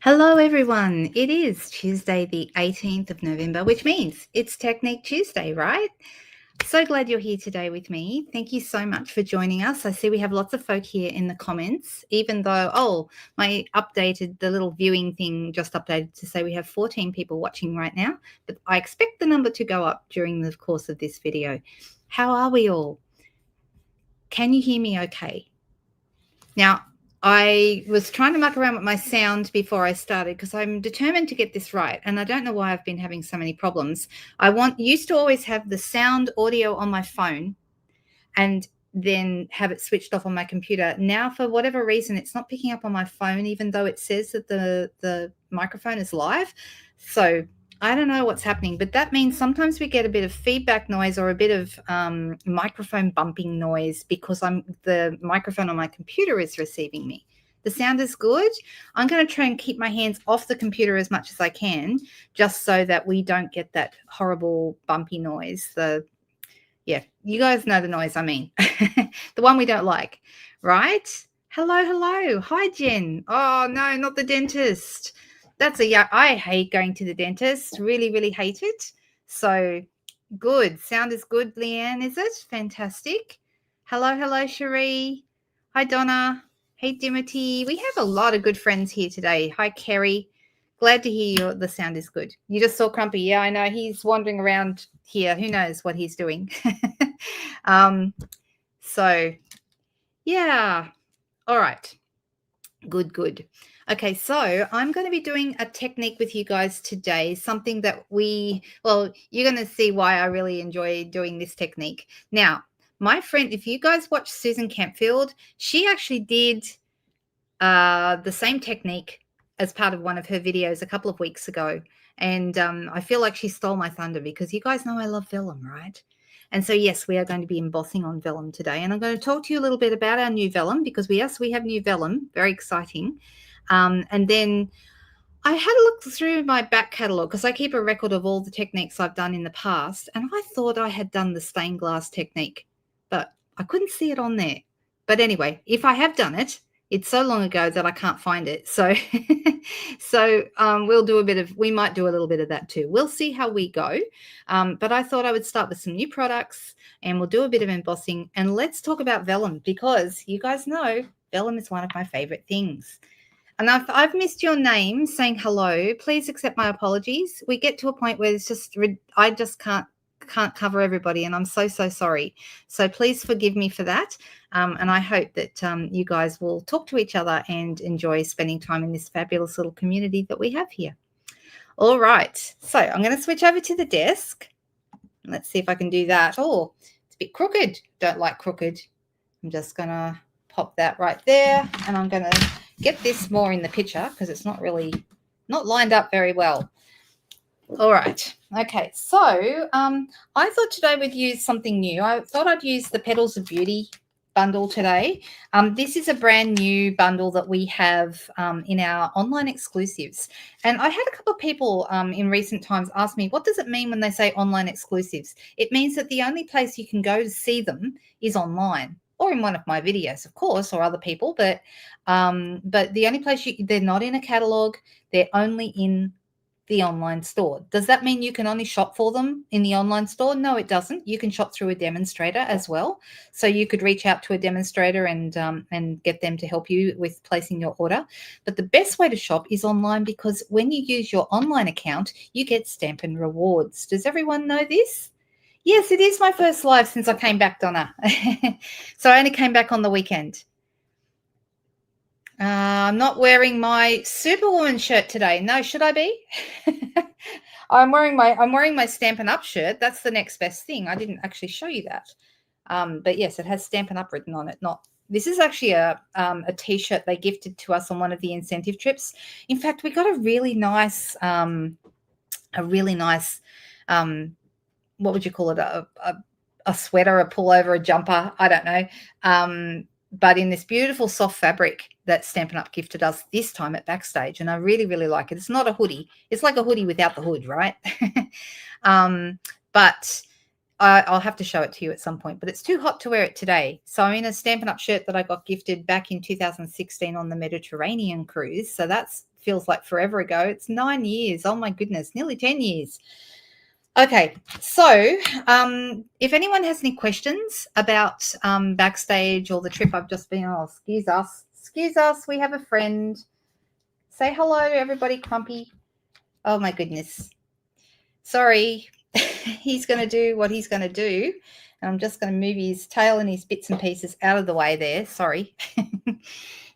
Hello, everyone. It is Tuesday, the 18th of November, which means it's Technique Tuesday, right? So glad you're here today with me. Thank you so much for joining us. I see we have lots of folk here in the comments, even though, the little viewing thing just updated to say we have 14 people watching right now, but I expect the number to go up during the course of this video. How are we all? Can you hear me okay? Now, I was trying to muck around with my sound before I started because I'm determined to get this right. And I don't know why I've been having so many problems. Used to always have the sound audio on my phone and then have it switched off on my computer. Now, for whatever reason, it's not picking up on my phone, even though it says that the microphone is live. So I don't know what's happening, but that means sometimes we get a bit of feedback noise or a bit of microphone bumping noise because the microphone on my computer is receiving me. The sound is good. I'm going to try and keep my hands off the computer as much as I can, just so that we don't get that horrible bumpy noise. Yeah, you guys know the noise I mean. The one we don't like, right? Hello. Hi, Jen. Oh, no, not the dentist. I hate going to the dentist. Really hate it. So good. Sound is good, Leanne, is it? Fantastic. Hello, Cherie. Hi, Donna. Hey, Dimity. We have a lot of good friends here today. Hi, Kerry. Glad to hear the sound is good. You just saw Crumpy. Yeah, I know. He's wandering around here. Who knows what he's doing? So, yeah. All right. Good. Okay, so I'm going to be doing a technique with you guys today, something that you're going to see why I really enjoy doing this technique. Now, my friend, if you guys watch Susan Campfield, she actually did the same technique as part of one of her videos a couple of weeks ago. And I feel like she stole my thunder because you guys know I love Vellum, right? And so, yes, we are going to be embossing on Vellum today. And I'm going to talk to you a little bit about our new Vellum because we have new Vellum. Very exciting. And then I had a look through my back catalogue because I keep a record of all the techniques I've done in the past. And I thought I had done the stained glass technique, but I couldn't see it on there. But anyway, if I have done it, it's so long ago that I can't find it. So, we might do a little bit of that too. We'll see how we go. But I thought I would start with some new products and we'll do a bit of embossing. And let's talk about Vellum because you guys know Vellum is one of my favorite things. And if I've missed your name saying hello, please accept my apologies. We get to a point where I just can't cover everybody, and I'm so sorry. So please forgive me for that. And I hope that you guys will talk to each other and enjoy spending time in this fabulous little community that we have here. All right. So I'm going to switch over to the desk. Let's see if I can do that. Oh, it's a bit crooked. Don't like crooked. I'm just going to pop that right there, and I'm going to get this more in the picture because it's not lined up very well. All right. Okay. So I thought today we'd use something new. I thought I'd use the Petals of Beauty bundle today. This is a brand new bundle that we have in our online exclusives. And I had a couple of people in recent times ask me, what does it mean when they say online exclusives? It means that the only place you can go to see them is online, or in one of my videos, of course, or other people. But the only place they're not in a catalog, they're only in the online store. Does that mean you can only shop for them in the online store? No, it doesn't. You can shop through a demonstrator as well. So you could reach out to a demonstrator and get them to help you with placing your order. But the best way to shop is online because when you use your online account, you get Stampin' Rewards. Does everyone know this? Yes, it is my first live since I came back, Donna. So I only came back on the weekend. I'm not wearing my Superwoman shirt today. No, should I be? I'm wearing my Stampin' Up shirt. That's the next best thing. I didn't actually show you that. But yes, it has Stampin' Up written on it. This is actually a T-shirt they gifted to us on one of the incentive trips. In fact, we got a really nice what would you call it? A sweater, a pullover, a jumper. I don't know. But in this beautiful soft fabric that Stampin' Up gifted us this time at Backstage. And I really like it. It's not a hoodie. It's like a hoodie without the hood, right? But I'll have to show it to you at some point, but it's too hot to wear it today. So I'm in a Stampin' Up shirt that I got gifted back in 2016 on the Mediterranean cruise. So that feels like forever ago. It's 9 years. Oh my goodness, nearly 10 years. Okay, so if anyone has any questions about backstage or the trip I've just been on, excuse us, we have a friend. Say hello, everybody, Crumpy. Oh my goodness. Sorry, he's going to do what he's going to do. And I'm just going to move his tail and his bits and pieces out of the way there. Sorry.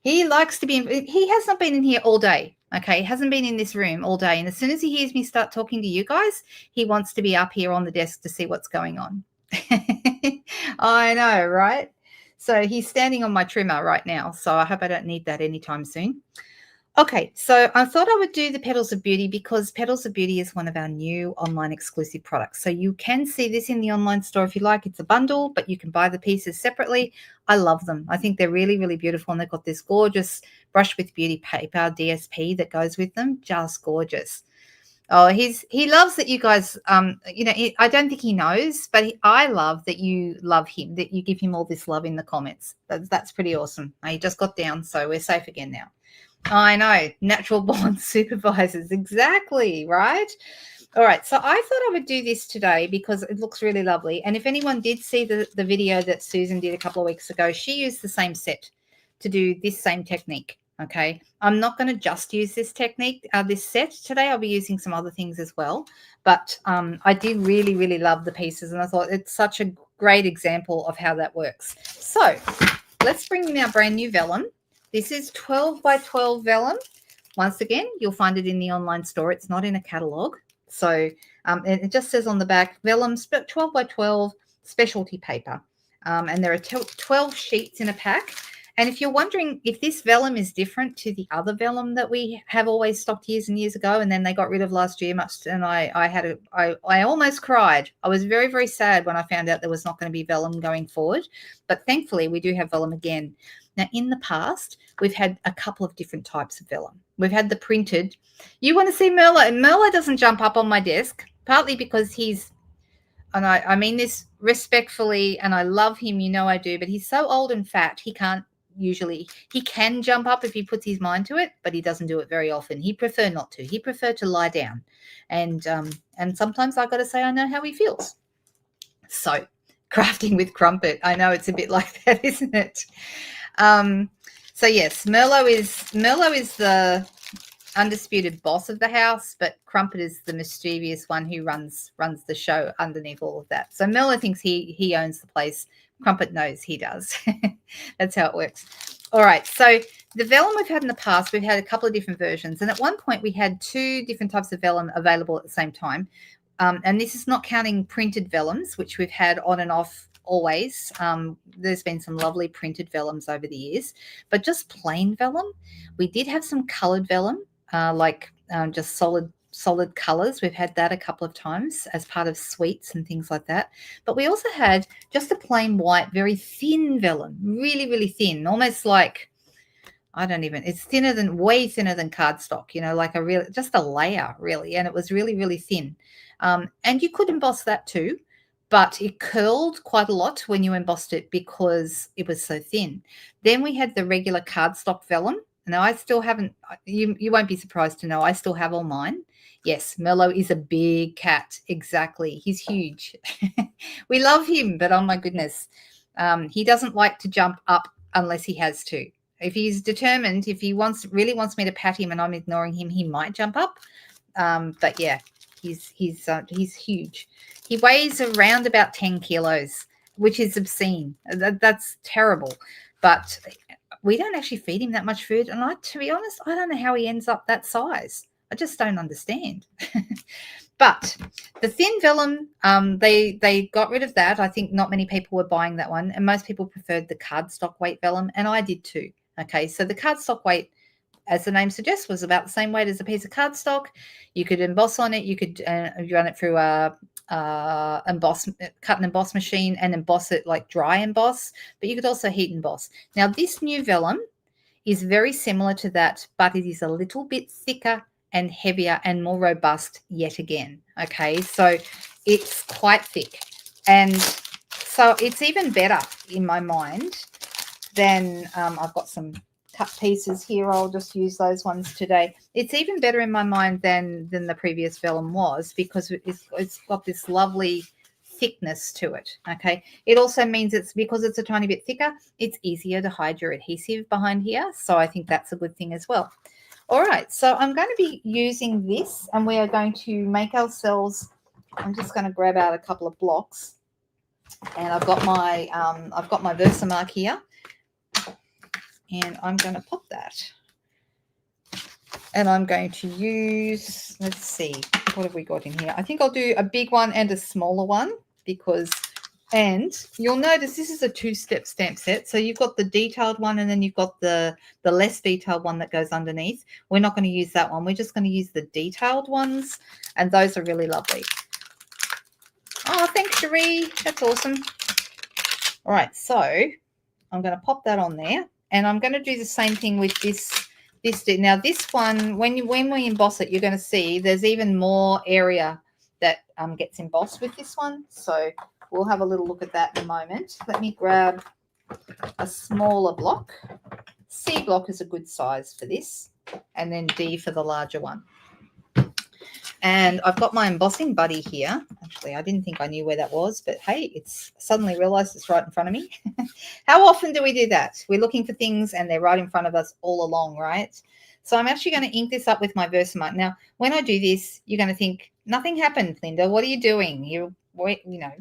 He likes to be, he has not been in here all day. Okay, he hasn't been in this room all day. And as soon as he hears me start talking to you guys, he wants to be up here on the desk to see what's going on. I know, right? So he's standing on my trimmer right now. So I hope I don't need that anytime soon. Okay, so I thought I would do the Petals of Beauty because Petals of Beauty is one of our new online exclusive products. So you can see this in the online store if you like. It's a bundle, but you can buy the pieces separately. I love them. I think they're really, really beautiful, and they've got this gorgeous Brush with Beauty paper, DSP, that goes with them. Just gorgeous. Oh, he loves that you guys, I don't think he knows, but I love that you love him, that you give him all this love in the comments. That's pretty awesome. He just got down, so we're safe again now. I know, natural born supervisors, exactly, right? All right, so I thought I would do this today because it looks really lovely. And if anyone did see the video that Susan did a couple of weeks ago, she used the same set to do this same technique, okay? I'm not going to just use this technique, this set today. I'll be using some other things as well. But I did really, really love the pieces, and I thought it's such a great example of how that works. So let's bring in our brand new vellum. This is 12 by 12 vellum. Once again, you'll find it in the online store. It's not in a catalog. So it just says on the back, vellum 12 by 12 specialty paper. And there are 12 sheets in a pack. And if you're wondering if this vellum is different to the other vellum that we have always stocked years and years ago, and then they got rid of last year, and I almost cried. I was very, very sad when I found out there was not going to be vellum going forward. But thankfully, we do have vellum again. Now, in the past, we've had a couple of different types of vellum. We've had the printed. You want to see Merla? And Merla doesn't jump up on my desk, partly because he's, and I mean this respectfully, and I love him, you know I do, but he's so old and fat, he can't usually, he can jump up if he puts his mind to it, but he doesn't do it very often. He prefer not to. He prefer to lie down. And sometimes I got to say I know how he feels. So crafting with Crumpet, I know it's a bit like that, isn't it? So yes, Merlot is the undisputed boss of the house, but Crumpet is the mischievous one who runs the show underneath all of that. So Merlot thinks he owns the place. Crumpet knows he does. That's how it works. All right, so the vellum we've had in the past, we've had a couple of different versions, and at one point we had 2 different types of vellum available at the same time. And this is not counting printed vellums, which we've had on and off always. There's been some lovely printed vellums over the years, but just plain vellum. We did have some colored vellum, just solid colors. We've had that a couple of times as part of sweets and things like that. But we also had just a plain white, very thin vellum, really, really thin, almost like, it's way thinner than cardstock, like just a layer really. And it was really, really thin. And you could emboss that too, but it curled quite a lot when you embossed it because it was so thin. Then we had the regular cardstock vellum. Now I still haven't, you won't be surprised to know I still have all mine. Yes, Mello is a big cat. Exactly. He's huge. We love him, but oh my goodness. He doesn't like to jump up unless he has to. If he's determined, if he really wants me to pat him and I'm ignoring him, he might jump up. But yeah, he's huge. He weighs around about 10 kilos, which is obscene. That's terrible. But we don't actually feed him that much food. And to be honest, I don't know how he ends up that size. I just don't understand. But the thin vellum, they got rid of that. I think not many people were buying that one. And most people preferred the cardstock weight vellum. And I did too. Okay, so the cardstock weight, as the name suggests, was about the same weight as a piece of cardstock. You could emboss on it. You could run it through a cut and emboss machine and emboss it like dry emboss, but you could also heat emboss. Now, this new vellum is very similar to that, but it is a little bit thicker and heavier and more robust yet again. Okay, so it's quite thick. And so it's even better in my mind than I've got some cut pieces here. I'll just use those ones today. It's even better in my mind than the previous vellum was, because it's got this lovely thickness to it. Okay, it also means it's because it's a tiny bit thicker, it's easier to hide your adhesive behind here, so I think that's a good thing as well. All right, so I'm going to be using this, and we are going to make ourselves, I'm just going to grab out a couple of blocks, and I've got my Versamark here, and I'm going to pop that. And I'm going to use, let's see, what have we got in here? I think I'll do a big one and a smaller one, because, and you'll notice this is a two-step stamp set. So you've got the detailed one, and then you've got the less detailed one that goes underneath. We're not going to use that one. We're just going to use the detailed ones, and those are really lovely. Oh, thanks, Cherie. That's awesome. All right, so I'm going to pop that on there, and I'm going to do the same thing with this. Now this one, when we emboss it, you're going to see there's even more area that gets embossed with this one. So we'll have a little look at that in a moment. Let me grab a smaller block. C block is a good size for this, and then D for the larger one. And I've got my embossing buddy here. Actually, I didn't think I knew where that was, but hey, it's suddenly realized it's right in front of me. How often do we do that? We're looking for things and they're right in front of us all along, right? So I'm actually going to ink this up with my Versamark. Now, when I do this, you're going to think, nothing happened, Linda. What are you doing? You know,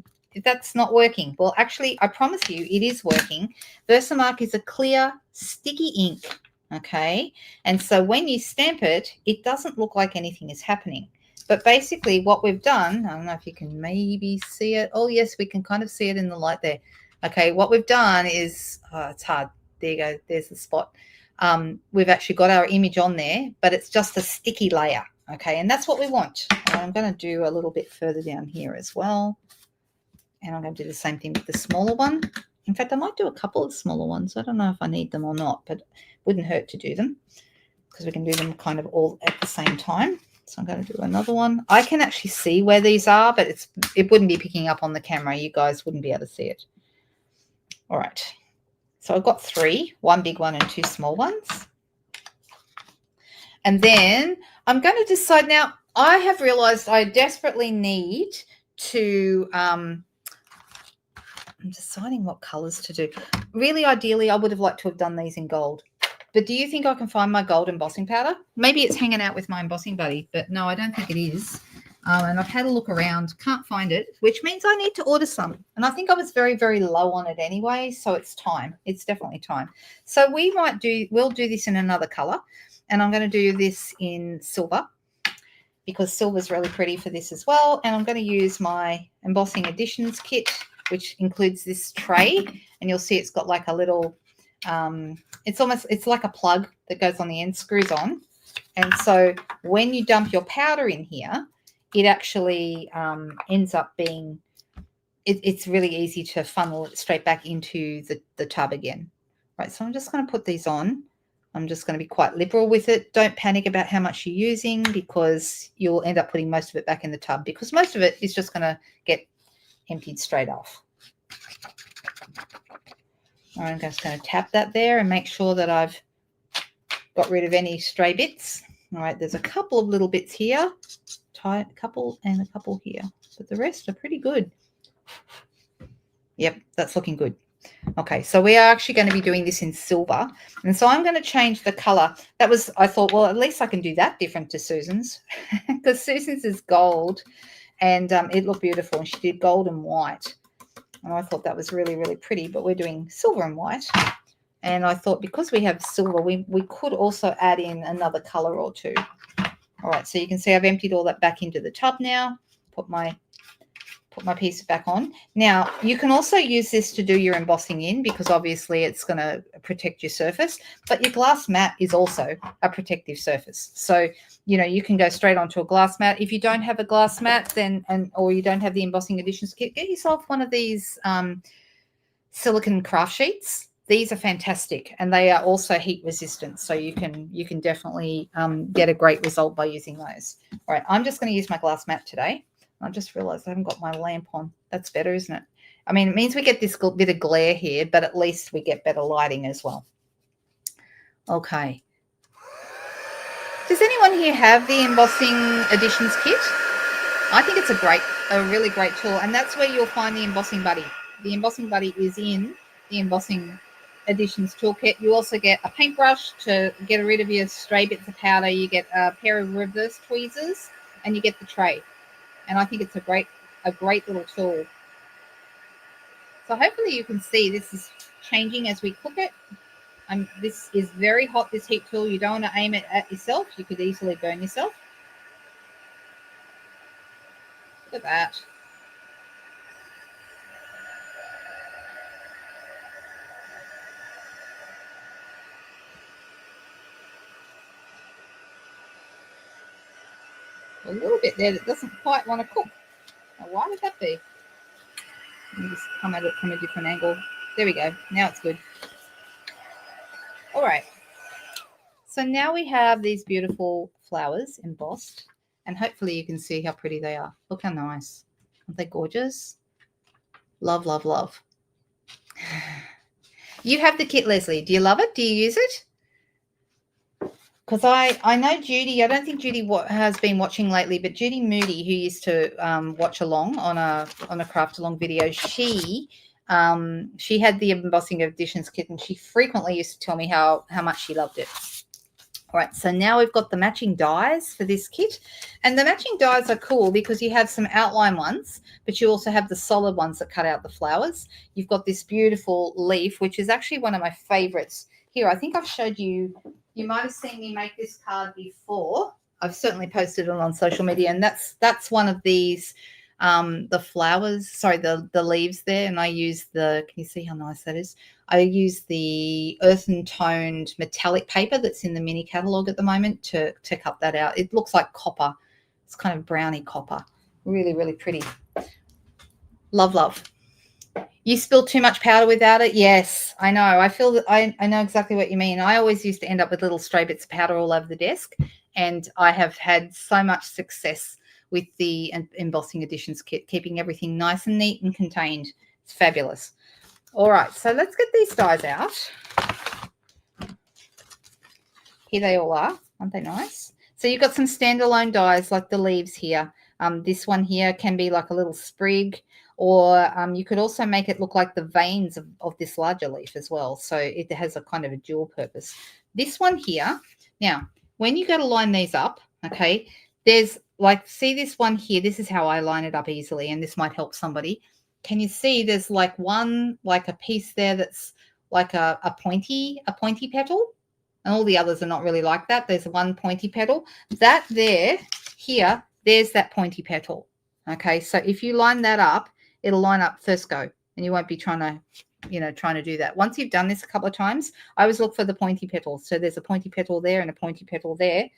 that's not working. Well, actually, I promise you it is working. Versamark is a clear, sticky ink, okay? And so when you stamp it, it doesn't look like anything is happening. But basically what we've done, I don't know if you can maybe see it. Oh, yes, we can kind of see it in the light there. Okay, what we've done is, oh, it's hard. There you go. There's the spot. We've actually got our image on there, but it's just a sticky layer. Okay, and that's what we want. And I'm going to do a little bit further down here as well. And I'm going to do the same thing with the smaller one. In fact, I might do a couple of smaller ones. I don't know if I need them or not, but it wouldn't hurt to do them, because we can do them kind of all at the same time. So I'm going to do another one. I can actually see where these are, but it wouldn't be picking up on the camera. You guys wouldn't be able to see it. All right. So I've got 3, one big one and 2 small ones. And then I'm going to decide now, I have realized I desperately need to, I'm deciding what colors to do. Really, ideally, I would have liked to have done these in gold. But do you think I can find my gold embossing powder? Maybe it's hanging out with my embossing buddy, but no, I don't think it is. And I've had a look around, can't find it, which means I need to order some. And I think I was very, very low on it anyway, so it's time. It's definitely time. So we'll do this in another color, and I'm going to do this in silver, because silver is really pretty for this as well. And I'm going to use my embossing additions kit, which includes this tray, and you'll see it's got like a little it's like a plug that goes on the end, screws on. And so when you dump your powder in here, it actually ends up being, it's really easy to funnel it straight back into the tub again. Right, so I'm just going to put these on. I'm just going to be quite liberal with it. Don't panic about how much you're using, because you'll end up putting most of it back in the tub, because most of it is just going to get emptied straight off. I'm just going to tap that there and make sure that I've got rid of any stray bits. All right, there's a couple of little bits here, a couple and a couple here, but the rest are pretty good. Yep, that's looking good. Okay, so we are actually going to be doing this in silver, and so I'm going to change the color. I thought, well, at least I can do that different to Susan's, because Susan's is gold, and it looked beautiful, and she did gold and white. And I thought that was really, really pretty, but we're doing silver and white. And I thought, because we have silver, we could also add in another color or two. All right, so you can see I've emptied all that back into the tub now. Put my piece back on. Now, you can also use this to do your embossing in, because obviously it's going to protect your surface, but your glass mat is also a protective surface. So, you know, you can go straight onto a glass mat. If you don't have a glass mat, or you don't have the embossing additions kit, get yourself one of these silicone craft sheets. These are fantastic, and they are also heat resistant, so you can definitely get a great result by using those. All right, I'm just going to use my glass mat today. I just realized I haven't got my lamp on. That's better, isn't it? I mean, it means we get this bit of glare here, but at least we get better lighting as well. Okay. Does anyone here have the embossing additions kit? I think it's a really great tool, and that's where you'll find the embossing buddy. The embossing buddy is in the embossing additions toolkit. You also get a paintbrush to get rid of your stray bits of powder. You get a pair of reverse tweezers, and you get the tray. And I think it's a great little tool. So hopefully you can see this is changing as we cook it. This is very hot, this heat tool. You don't want to aim it at yourself. You could easily burn yourself. Look at that. A little bit there that doesn't quite want to cook. Now, why would that be? Let me just come at it from a different angle. There we go. Now it's good. All right. So now we have these beautiful flowers embossed, and hopefully you can see how pretty they are. Look how nice. Aren't they gorgeous? Love, love, love. You have the kit, Leslie. Do you love it? Do you use it? Because I know Judy, I don't think Judy has been watching lately, but Judy Moody, who used to watch along on a craft along video, she had the embossing additions kit, and she frequently used to tell me how much she loved it. All right, so now we've got the matching dies for this kit, and the matching dies are cool because you have some outline ones, but you also have the solid ones that cut out the flowers. You've got this beautiful leaf, which is actually one of my favorites. Here, I think I've showed you. You might have seen me make this card before. I've certainly posted it on social media, and that's one of these, the flowers, sorry, the leaves there, and I use can you see how nice that is? I use the earthen toned metallic paper that's in the mini catalogue at the moment to cut that out. It looks like copper. It's kind of browny copper. Really, really pretty. Love, love. You spill too much powder without it? Yes, I know. I feel that I know exactly what you mean. I always used to end up with little stray bits of powder all over the desk, and I have had so much success with the embossing additions kit, keeping everything nice and neat and contained. It's fabulous. All right, so let's get these dies out. Here they all are. Aren't they nice? So you've got some standalone dies like the leaves here. This one here can be like a little sprig, or you could also make it look like the veins of this larger leaf as well. So it has a kind of a dual purpose. This one here, now, when you go to line these up, okay, there's like, see this one here, this is how I line it up easily, and this might help somebody. Can you see there's like one, like a piece there that's like a pointy petal, and all the others are not really like that. There's one pointy petal. That there, here, there's that pointy petal. Okay, so if you line that up, it'll line up first go, and you won't be trying to do that. Once you've done this a couple of times, I always look for the pointy petal. So there's a pointy petal there and a pointy petal there,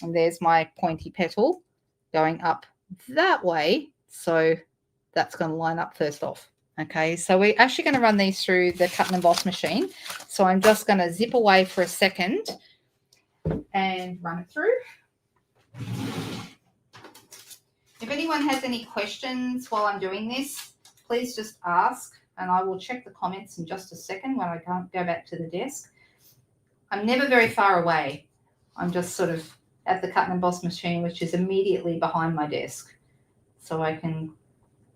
and there's my pointy petal going up that way. So that's going to line up first off. Okay, so we're actually going to run these through the cut and emboss machine. So I'm just going to zip away for a second and run it through. If anyone has any questions while I'm doing this, please just ask, and I will check the comments in just a second when I go back to the desk. I'm never very far away. I'm just sort of at the cut and emboss machine, which is immediately behind my desk. So I can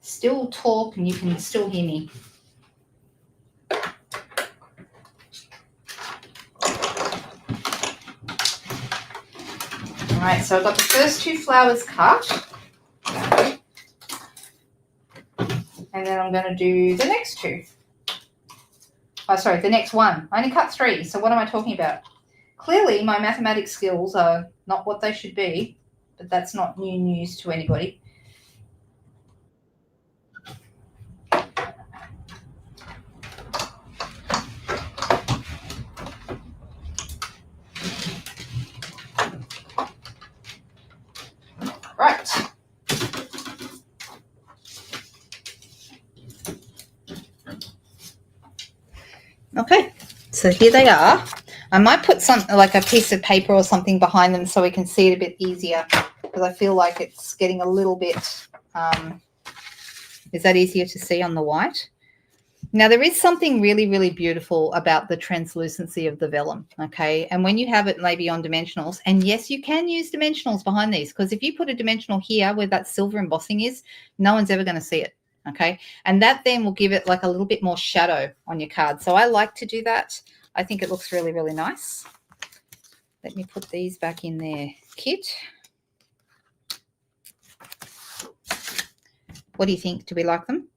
still talk and you can still hear me. All right, so I've got the first two flowers cut. And then I'm going to do the next two. Oh, sorry, the next one. I only cut three, so what am I talking about? Clearly, my mathematics skills are not what they should be, but that's not new news to anybody. Right. Okay, so here they are. I might put something like a piece of paper or something behind them so we can see it a bit easier, because I feel like it's getting a little bit Is that easier to see on the white? Now, there is something really, really beautiful about the translucency of the vellum, okay? And when you have it maybe on dimensionals, and yes, you can use dimensionals behind these, because if you put a dimensional here where that silver embossing is, no one's ever going to see it, okay? And that then will give it like a little bit more shadow on your card. So I like to do that. I think it looks really, really nice. Let me put these back in their kit. What do you think? Do we like them?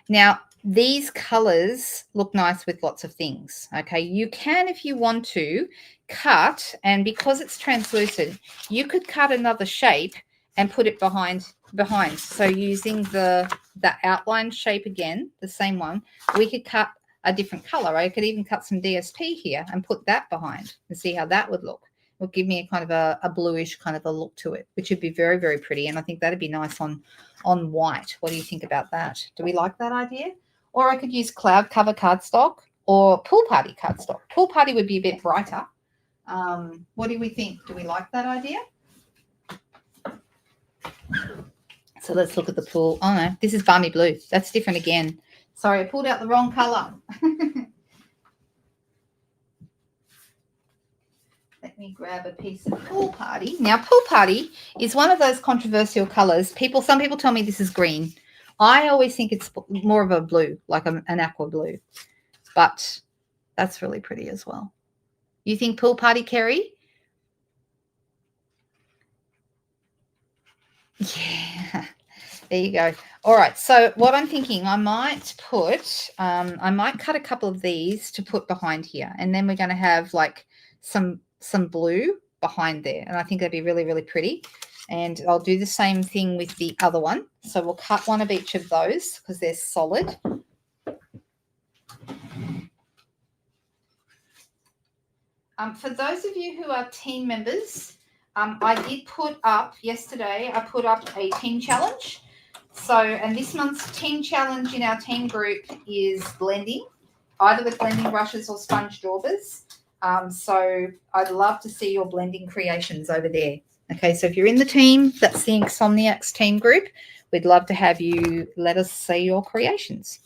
Now, these colors look nice with lots of things, okay? You can, if you want to, cut, and because it's translucent, you could cut another shape and put it behind. So using the outline shape again, the same one, we could cut a different color. I could even cut some DSP here and put that behind and see how that would look. It would give me a kind of a bluish kind of a look to it, which would be very, very pretty. And I think that'd be nice on white. What do you think about that? Do we like that idea? Or I could use cloud cover cardstock or pool party cardstock. Pool party would be a bit brighter. What do we think? Do we like that idea? So let's look at the pool. Oh no, this is balmy blue. That's different again. Sorry, I pulled out the wrong color. Let me grab a piece of pool party. Now, pool party is one of those controversial colors. Some people tell me this is green. I always think it's more of a blue, like an aqua blue. But that's really pretty as well. You think pool party, Kerry? Yeah, there you go. All right, so what I'm thinking, I might cut a couple of these to put behind here, and then we're going to have like some blue behind there, and I think that'd be really, really pretty. And I'll do the same thing with the other one. So we'll cut one of each of those because they're solid. For those of you who are team members, I did put up yesterday, I put up a team challenge. So, and this month's team challenge in our team group is blending, either with blending brushes or sponge daubers. So I'd love to see your blending creations over there. Okay, so if you're in the team, that's the Insomniacs team group, we'd love to have you let us see your creations.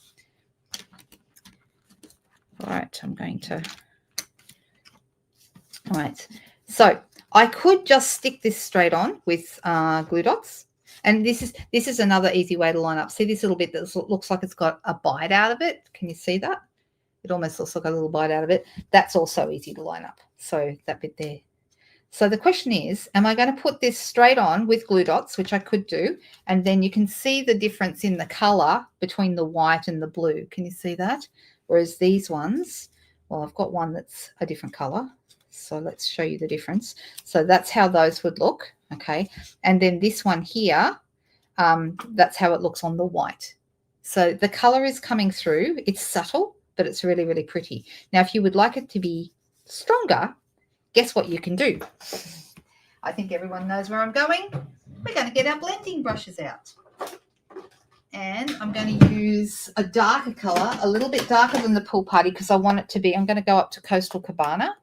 All right, all right, so I could just stick this straight on with glue dots. And this is another easy way to line up. See this little bit that looks like it's got a bite out of it? Can you see that? It almost looks like a little bite out of it. That's also easy to line up. So that bit there. So the question is, am I going to put this straight on with glue dots, which I could do, and then you can see the difference in the color between the white and the blue. Can you see that? Whereas these ones, well, I've got one that's a different color. So let's show you the difference. So that's how those would look, okay? And then this one here, that's how it looks on the white. So the color is coming through. It's subtle, but it's really, really pretty. Now, if you would like it to be stronger, guess what you can do? I think everyone knows where I'm going. We're going to get our blending brushes out. And I'm going to use a darker color, a little bit darker than the pool party, because I want it to be, I'm going to go up to Coastal Cabana.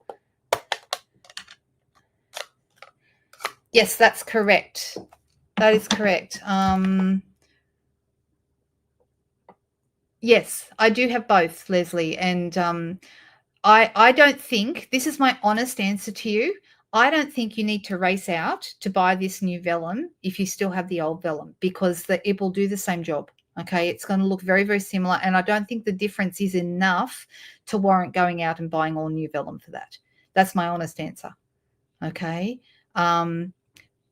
Yes, that's correct. That is correct. Yes, I do have both, Leslie. And I don't think, this is my honest answer to you, I don't think you need to race out to buy this new vellum if you still have the old vellum, because it will do the same job. Okay, it's going to look very, very similar. And I don't think the difference is enough to warrant going out and buying all new vellum for that. That's my honest answer. Okay.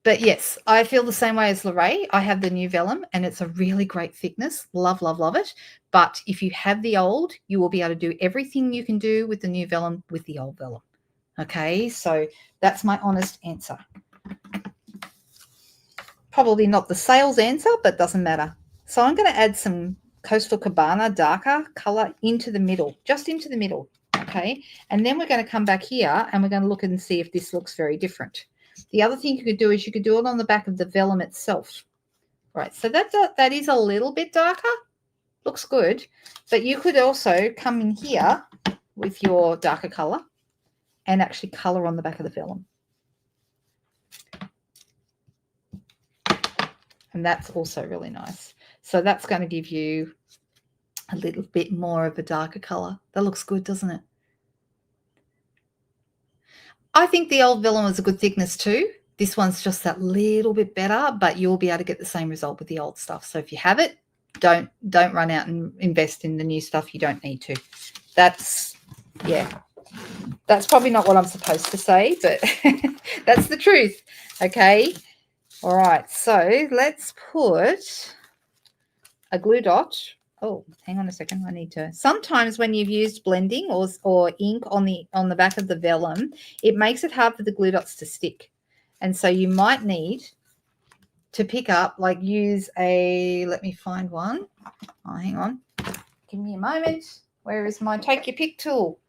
But yes, I feel the same way as Lorraine. I have the new vellum and it's a really great thickness. Love, love, love it. But if you have the old, you will be able to do everything you can do with the new vellum with the old vellum. Okay, so that's my honest answer. Probably not the sales answer, but doesn't matter. So I'm going to add some Coastal Cabana darker color into the middle, just into the middle. Okay, and then we're going to come back here and we're going to look and see if this looks very different. The other thing you could do is you could do it on the back of the vellum itself. Right, so that is a little bit darker. Looks good. But you could also come in here with your darker color and actually color on the back of the vellum. And that's also really nice. So that's going to give you a little bit more of a darker color. That looks good, doesn't it? I think the old Vellum was a good thickness too. This one's just that little bit better, but you'll be able to get the same result with the old stuff. So if you have it, don't run out and invest in the new stuff you don't need to. That's probably not what I'm supposed to say, but that's the truth. Okay. All right. So let's put a glue dot. Oh, hang on a second. I need to. Sometimes when you've used blending or ink on the back of the vellum, it makes it hard for the glue dots to stick. And so you might need to pick up, like use let me find one. Oh, hang on. Give me a moment. Where is my take your pick tool?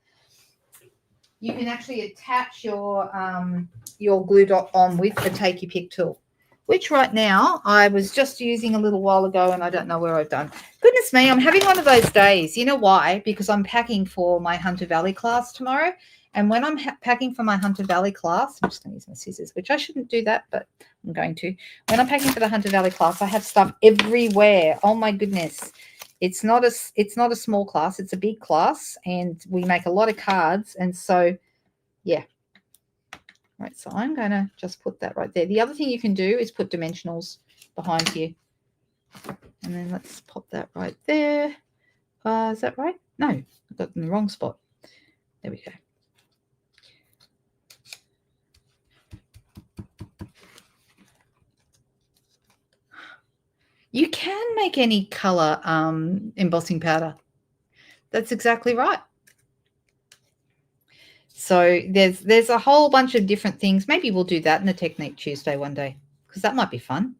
You can actually attach your glue dot on with the take your pick tool, which right now I was just using a little while ago and I don't know where I've done. Goodness me, I'm having one of those days. You know why? Because I'm packing for my Hunter Valley class tomorrow. And when I'm packing for my Hunter Valley class, I'm just going to use my scissors, which I shouldn't do that, but I'm going to. When I'm packing for the Hunter Valley class, I have stuff everywhere. Oh my goodness. It's not a small class, it's a big class, and we make a lot of cards. And so, yeah. Right, so I'm going to just put that right there. The other thing you can do is put dimensionals behind here. And then let's pop that right there. Is that right? No, I got it in the wrong spot. There we go. You can make any color embossing powder. That's exactly right. So there's a whole bunch of different things. Maybe we'll do that in a Technique Tuesday one day, because that might be fun.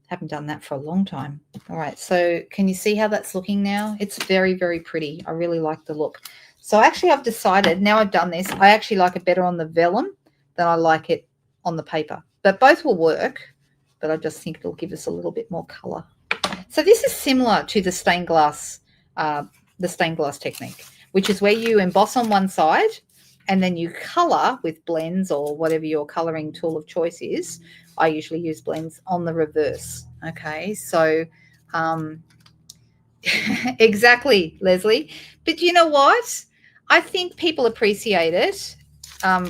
Haven't done that for a long time. All right, so can you see how that's looking now? It's very, very pretty. I really like the look. So actually I've decided, now I've done this, I actually like it better on the vellum than I like it on the paper. But both will work, but I just think it'll give us a little bit more color. So this is similar to the stained glass technique, which is where you emboss on one side and then you color with blends or whatever your coloring tool of choice is. I usually use blends on the reverse. Okay, so exactly, Leslie. But you know what? I think people appreciate it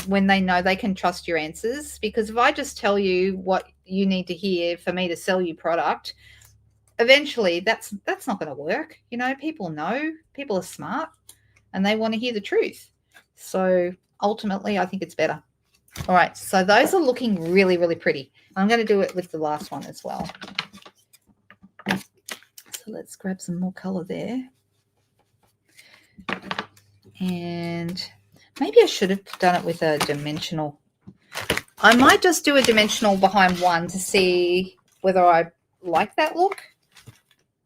when they know they can trust your answers, because if I just tell you what you need to hear for me to sell you product, eventually that's not going to work. You know, people are smart and they want to hear the truth. So ultimately, I think it's better. All right, so those are looking really, really pretty. I'm going to do it with the last one as well. So let's grab some more color there. And maybe I should have done it with a dimensional. I might just do a dimensional behind one to see whether I like that look.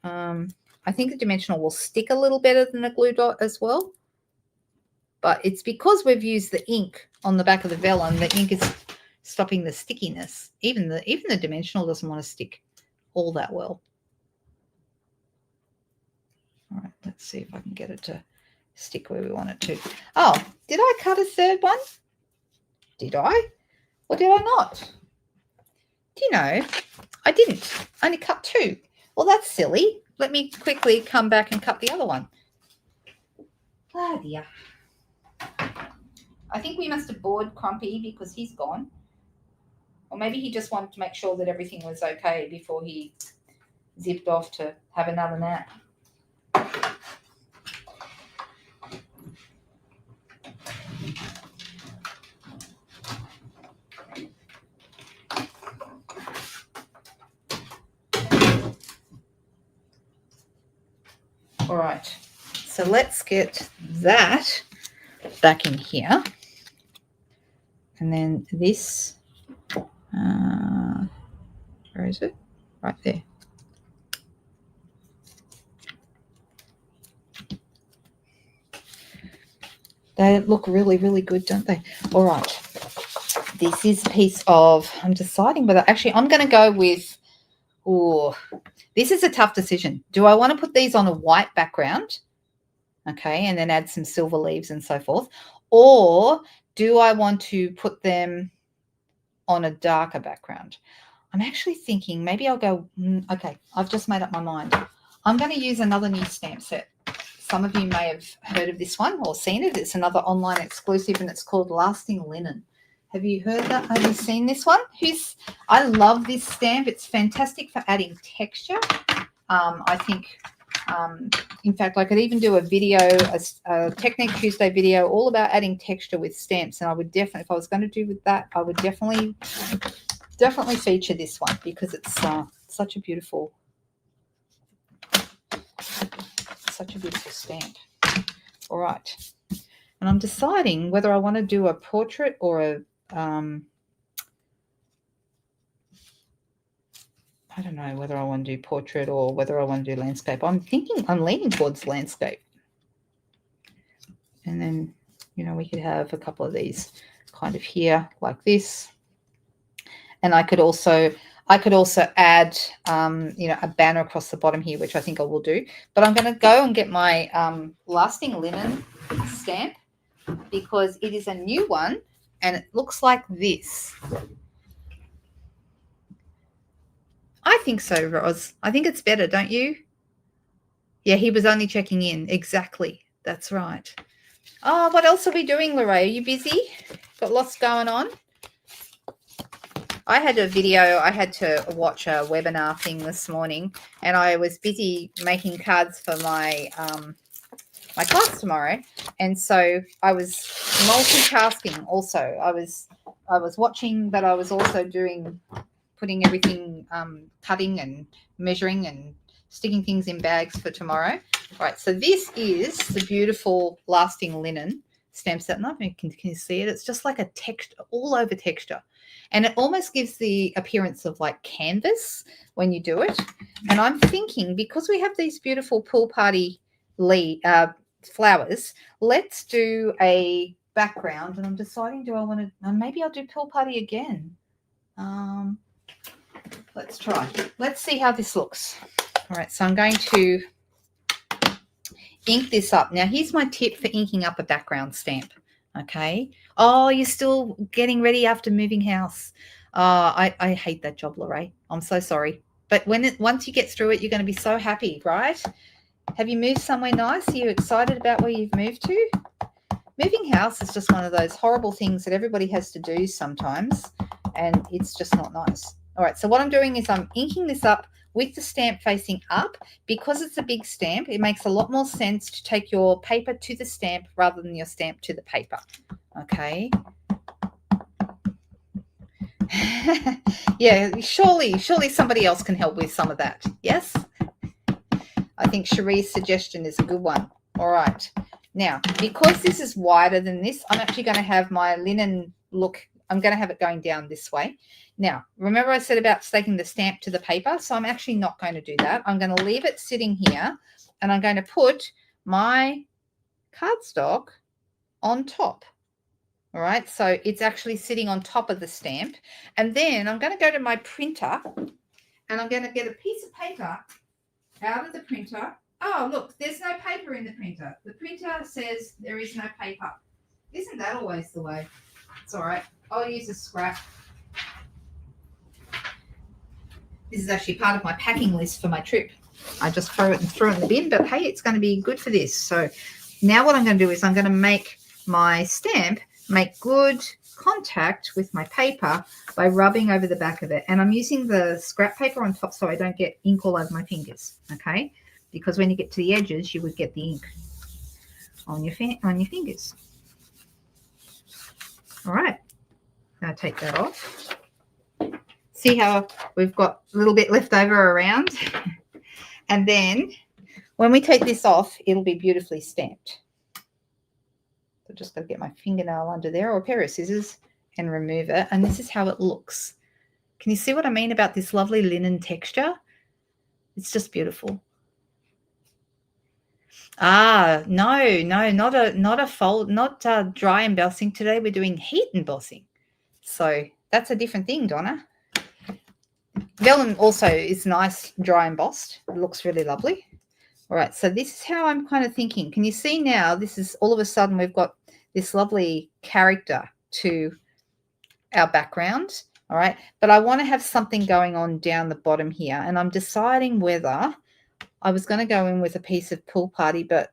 I think the dimensional will stick a little better than a glue dot as well. But it's because we've used the ink on the back of the vellum, the ink is stopping the stickiness. Even the dimensional doesn't want to stick all that well. All right, let's see if I can get it to stick where we want it to. Oh, did I cut a third one? Did I? Or did I not? Do you know, I didn't. I only cut two. Well, that's silly. Let me quickly come back and cut the other one. Ah, dear. I think we must have bored Crumpy because he's gone. Or maybe he just wanted to make sure that everything was okay before he zipped off to have another nap. All right, so let's get that back in here. And then this, where is it? Right there. They look really, really good, don't they? All right. This is a piece of, I'm deciding whether, actually, I'm going to go with, this is a tough decision. Do I want to put these on a white background? Okay, and then add some silver leaves and so forth. Or do I want to put them on a darker background? I'm actually thinking maybe I'll go, okay, I've just made up my mind. I'm going to use another new stamp set. Some of you may have heard of this one or seen it. It's another online exclusive and it's called Lasting Linen. Have you heard that? Have you seen this one? I love this stamp. It's fantastic for adding texture. I think, in fact, I could even do a video, a Technique Tuesday video all about adding texture with stamps. And I would definitely, if I was going to do with that, I would definitely feature this one because it's such a beautiful stamp. All right. And I'm deciding whether I want to do a portrait or a, I don't know whether I want to do portrait or whether I want to do landscape. I'm leaning towards landscape. And then, we could have a couple of these kind of here like this. And I could also add, a banner across the bottom here, which I think I will do. But I'm going to go and get my Lasting Linen stamp because it is a new one and it looks like this. I think so, Roz. I think it's better, don't you? Yeah, he was only checking in. Exactly. That's right. Oh, what else are we doing, Lorraine? Are you busy? Got lots going on? I had a video. I had to watch a webinar thing this morning, and I was busy making cards for my my class tomorrow, and so I was multitasking. Also, I was watching, but I was also putting everything, cutting and measuring and sticking things in bags for tomorrow. All right, so this is the beautiful Lasting Linen stamp set. I don't know if you can see it. It's just like a texture, all over texture. And it almost gives the appearance of like canvas when you do it. And I'm thinking, because we have these beautiful pool party flowers, let's do a background. And I'm deciding, do I want to, maybe I'll do pool party again. Let's try. Let's see how this looks. All right, so I'm going to ink this up. Now, here's my tip for inking up a background stamp. Okay. Oh, you're still getting ready after moving house. I hate that job, Lorraine. I'm so sorry. But once you get through it, you're going to be so happy, right? Have you moved somewhere nice? Are you excited about where you've moved to? Moving house is just one of those horrible things that everybody has to do sometimes, and it's just not nice. All right, so what I'm doing is I'm inking this up with the stamp facing up. Because it's a big stamp, it makes a lot more sense to take your paper to the stamp rather than your stamp to the paper. Okay. Yeah, surely somebody else can help with some of that. Yes? I think Cherie's suggestion is a good one. All right. Now, because this is wider than this, I'm actually going to have my linen look. I'm going to have it going down this way. Now, remember I said about staking the stamp to the paper? So I'm actually not going to do that. I'm going to leave it sitting here, and I'm going to put my cardstock on top. All right, so it's actually sitting on top of the stamp. And then I'm going to go to my printer, and I'm going to get a piece of paper out of the printer. Oh, look, there's no paper in the printer. The printer says there is no paper. Isn't that always the way? It's all right. I'll use a scrap. This is actually part of my packing list for my trip. I just throw it in the bin, but hey, it's going to be good for this. So now what I'm going to do is I'm going to make my stamp make good contact with my paper by rubbing over the back of it. And I'm using the scrap paper on top so I don't get ink all over my fingers, okay? Because when you get to the edges, you would get the ink on your fingers. All right, now take that off. See how we've got a little bit left over around? And then when we take this off, it'll be beautifully stamped. So just got to get my fingernail under there or a pair of scissors and remove it. And this is how it looks. Can you see what I mean about this lovely linen texture? It's just beautiful. No, not dry embossing today. We're doing heat embossing. So that's a different thing, Donna. Vellum also is nice dry embossed. It looks really lovely. All right, so this is how I'm kind of thinking. Can you see now? This is all of a sudden we've got this lovely character to our background. All right. But I want to have something going on down the bottom here. And I'm deciding whether I was going to go in with a piece of Pool Party, but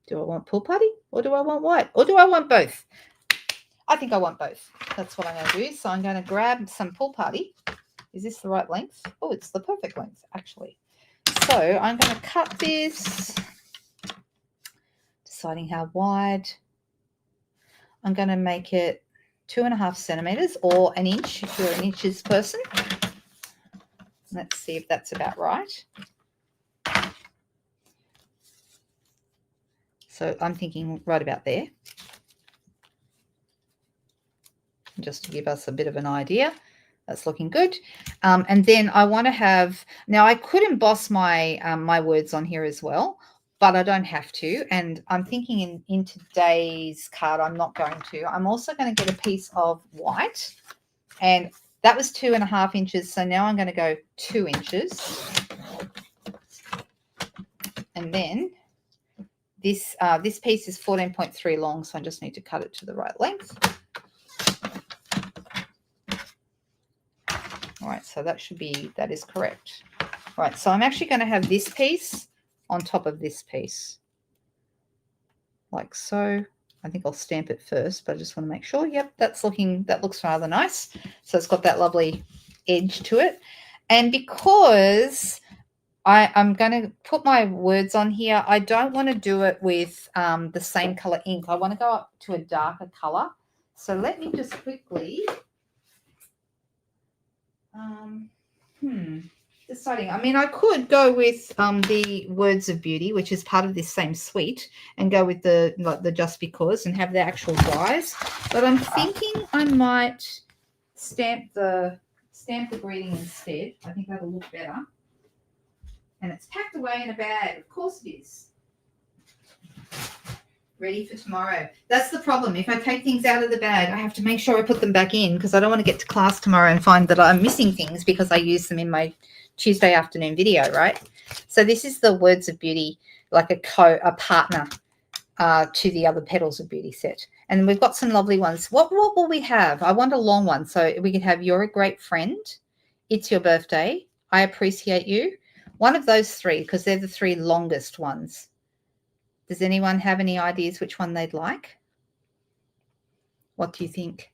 do I want Pool Party or do I want white? Or do I want both? I think I want both. That's what I'm going to do. So I'm going to grab some Pool Party. Is this the right length? Oh, it's the perfect length, actually. So I'm going to cut this, deciding how wide. I'm going to make it 2.5 centimeters or an inch if you're an inches person. Let's see if that's about right. So I'm thinking right about there. Just to give us a bit of an idea. That's looking good. And then I want to have, now I could emboss my my words on here as well, but I don't have to. And I'm thinking in today's card, I'm not going to. I'm also going to get a piece of white, and that was 2.5 inches. So now I'm going to go 2 inches. And then this piece is 14.3 long, so I just need to cut it to the right length. All right, so that is correct. All right, so I'm actually going to have this piece on top of this piece, like so. I think I'll stamp it first, but I just want to make sure. Yep, that looks rather nice. So it's got that lovely edge to it. And because I'm going to put my words on here, I don't want to do it with the same color ink. I want to go up to a darker color. So let me just quickly deciding. I mean, I could go with the Words of Beauty, which is part of this same suite, and go with the Just Because and have the actual dies. But I'm thinking I might stamp the greeting instead. I think that'll look better. And it's packed away in a bag. Of course it is. Ready for tomorrow. That's the problem. If I take things out of the bag, I have to make sure I put them back in because I don't want to get to class tomorrow and find that I'm missing things because I use them in my Tuesday afternoon video, right? So this is the Words of Beauty, like a partner to the other Petals of Beauty set. And we've got some lovely ones. What will we have? I want a long one. So we can have You're a Great Friend, It's Your Birthday, I Appreciate You. One of those three, because they're the three longest ones. Does anyone have any ideas which one they'd like? What do you think?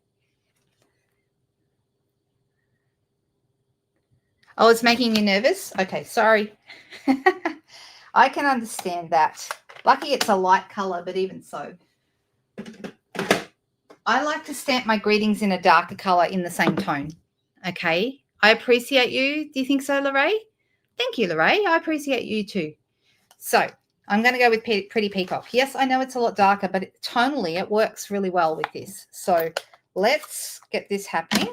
Oh, it's making you nervous? Okay, sorry. I can understand that. Lucky it's a light color, but even so. I like to stamp my greetings in a darker color in the same tone. Okay, I appreciate you. Do you think so, Lorraine? Thank you, Lorraine. I appreciate you too. So I'm going to go with Pretty Peacock. Yes, I know it's a lot darker, but tonally it works really well with this. So let's get this happening.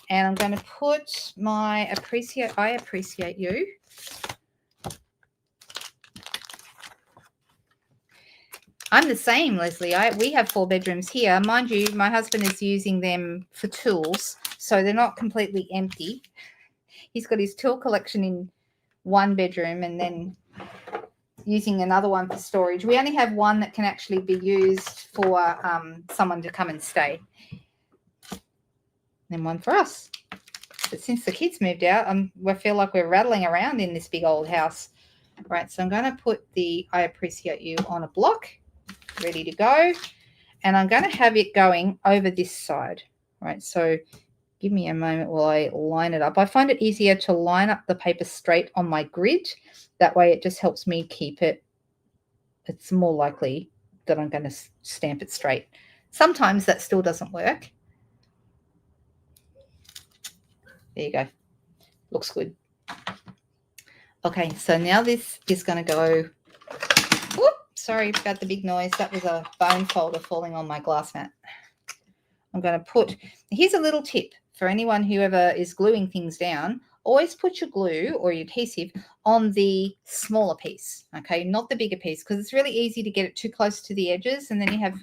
And I'm going to put my I Appreciate You. I'm the same, Leslie. We have 4 bedrooms here. Mind you, my husband is using them for tools, so they're not completely empty. He's got his tool collection in one bedroom and then using another one for storage. We only have one that can actually be used for someone to come and stay. And one for us. But since the kids moved out, I feel like we're rattling around in this big old house. Right, so I'm going to put the I Appreciate You on a block, ready to go. And I'm going to have it going over this side. Right, so give me a moment while I line it up. I find it easier to line up the paper straight on my grid. That way it just helps me keep it. It's more likely that I'm going to stamp it straight. Sometimes that still doesn't work. There you go. Looks good. Okay, so now this is going to go. Whoop, sorry about the big noise. That was a bone folder falling on my glass mat. I'm going to put, here's a little tip for anyone who ever is gluing things down. Always put your glue or your adhesive on the smaller piece, okay, not the bigger piece, because it's really easy to get it too close to the edges and then you have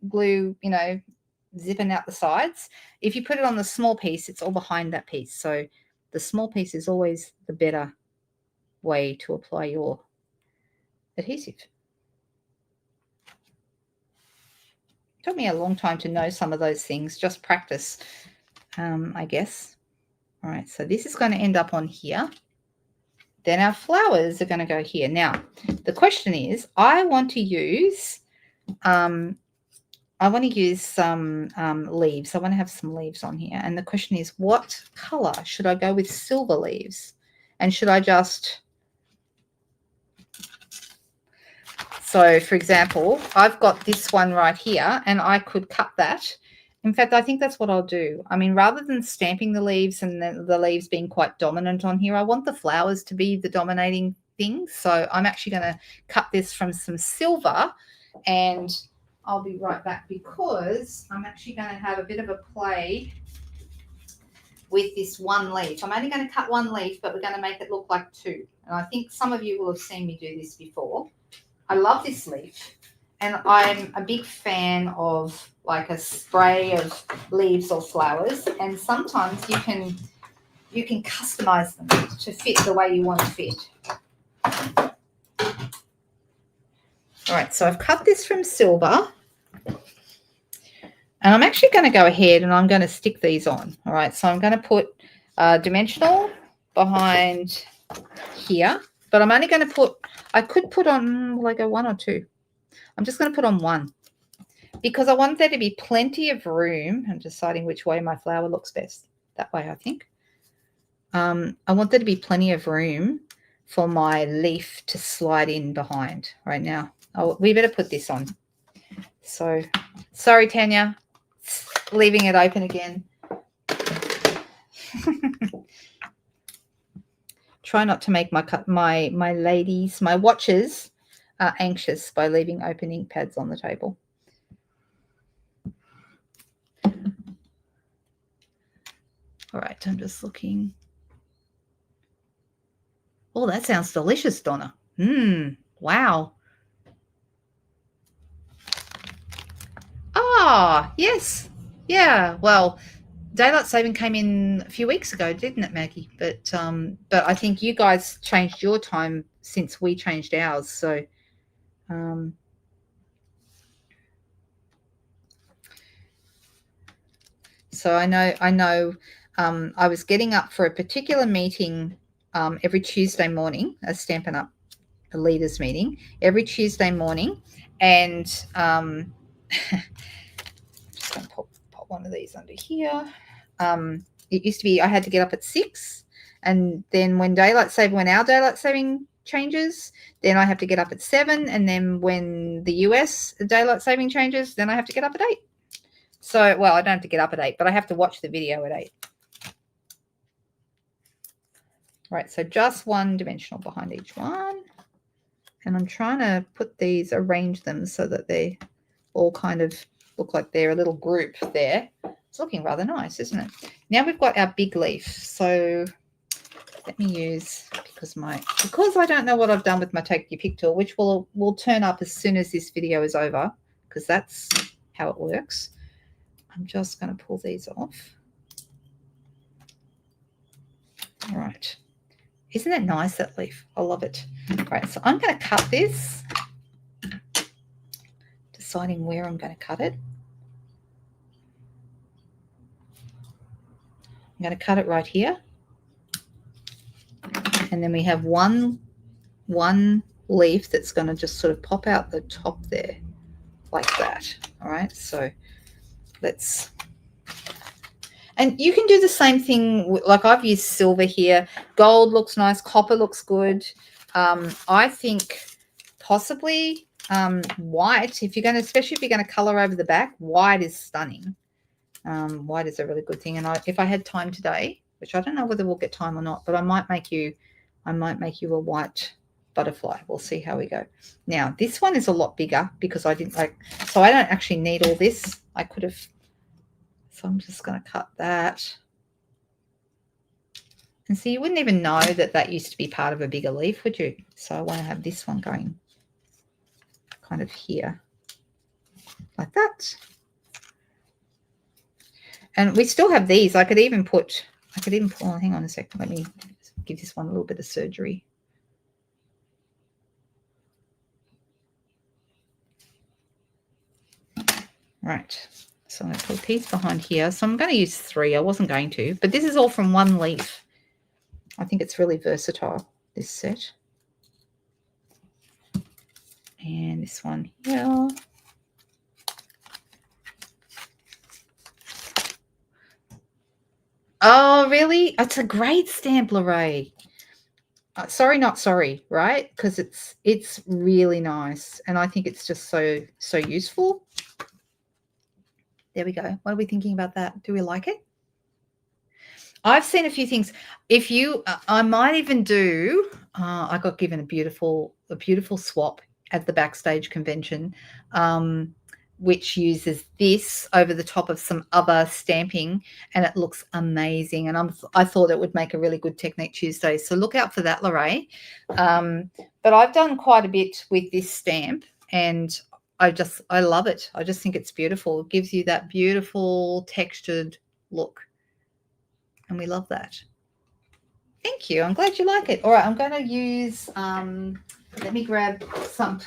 glue, you know, zipping out the sides. If you put it on the small piece, it's all behind that piece. So the small piece is always the better way to apply your adhesive. It took me a long time to know some of those things, just practice. I guess. All right, so this is going to end up on here. Then our flowers are going to go here. Now, the question is, I want to use some leaves. I want to have some leaves on here. And the question is, what color? Should I go with silver leaves? And should I just... So, for example, I've got this one right here, and I could cut that. In fact, I think that's what I'll do. I mean, rather than stamping the leaves and the leaves being quite dominant on here, I want the flowers to be the dominating thing. So I'm actually going to cut this from some silver, and I'll be right back because I'm actually going to have a bit of a play with this one leaf. I'm only going to cut one leaf, but we're going to make it look like two. And I think some of you will have seen me do this before. I love this leaf, and I'm a big fan of like a spray of leaves or flowers, and sometimes you can customize them to fit the way you want to fit. All right, so I've cut this from silver, and I'm actually going to go ahead and I'm going to stick these on. All right, so I'm going to put dimensional behind here, but I'm only going to put, I could put on, will I go one or two? I'm just going to put on one because I want there to be plenty of room. I'm deciding which way my flower looks best. That way, I think. I want there to be plenty of room for my leaf to slide in behind right now. Oh, we better put this on. So, sorry, Tanya, leaving it open again. Try not to make my ladies, my watchers, anxious by leaving open ink pads on the table. All right, I'm just looking. Oh, that sounds delicious, Donna. Wow. Ah, yes. Yeah, well, daylight saving came in a few weeks ago, didn't it, Maggie? But I think you guys changed your time since we changed ours. So I know I was getting up for a particular meeting every Tuesday morning, a Stampin' Up! A leaders meeting every Tuesday morning, and just going to pop one of these under here. It used to be I had to get up at 6, and then when our daylight saving changes, then I have to get up at 7, and then when the US daylight saving changes, then I have to get up at 8. So, well, I don't have to get up at 8, but I have to watch the video at 8. Right, so just one dimensional behind each one. And I'm trying to arrange them so that they all kind of look like they're a little group there. It's looking rather nice, isn't it? Now we've got our big leaf. So let me use, because I don't know what I've done with my Take Your Pick tool, which will turn up as soon as this video is over, because that's how it works. I'm just going to pull these off. All right. Isn't that nice, that leaf? I love it. All right, so I'm going to cut this, deciding where I'm going to cut it. I'm going to cut it right here. And then we have one leaf that's going to just sort of pop out the top there like that. All right, so let's... And you can do the same thing. Like I've used silver here. Gold looks nice. Copper looks good. I think possibly white, especially if you're going to color over the back, white is stunning. White is a really good thing. And if I had time today, which I don't know whether we'll get time or not, but I might make you a white butterfly. We'll see how we go. Now, this one is a lot bigger because so I don't actually need all this. I could have... So I'm just going to cut that. And so you wouldn't even know that used to be part of a bigger leaf, would you? So I want to have this one going kind of here, like that. And we still have these. I could even pull, hang on a second. Let me give this one a little bit of surgery. Right. So I'm going to put a piece behind here. So I'm going to use 3. I wasn't going to, but this is all from one leaf. I think it's really versatile, this set. And this one here. Oh, really? It's a great stamp, Lorraine. Sorry, not sorry, right? Because it's really nice, and I think it's just so useful. There we go. What are we thinking about that? Do we like it? I've seen a few things. If you, I might even do. I got given a beautiful swap at the Backstage convention, which uses this over the top of some other stamping, and it looks amazing. And I thought it would make a really good Technique Tuesday. So look out for that, Lorraine. But I've done quite a bit with this stamp, and I love it. I just think it's beautiful. It gives you that beautiful textured look, and we love that. Thank you. I'm glad you like it. All right, I'm going to use, let me grab some a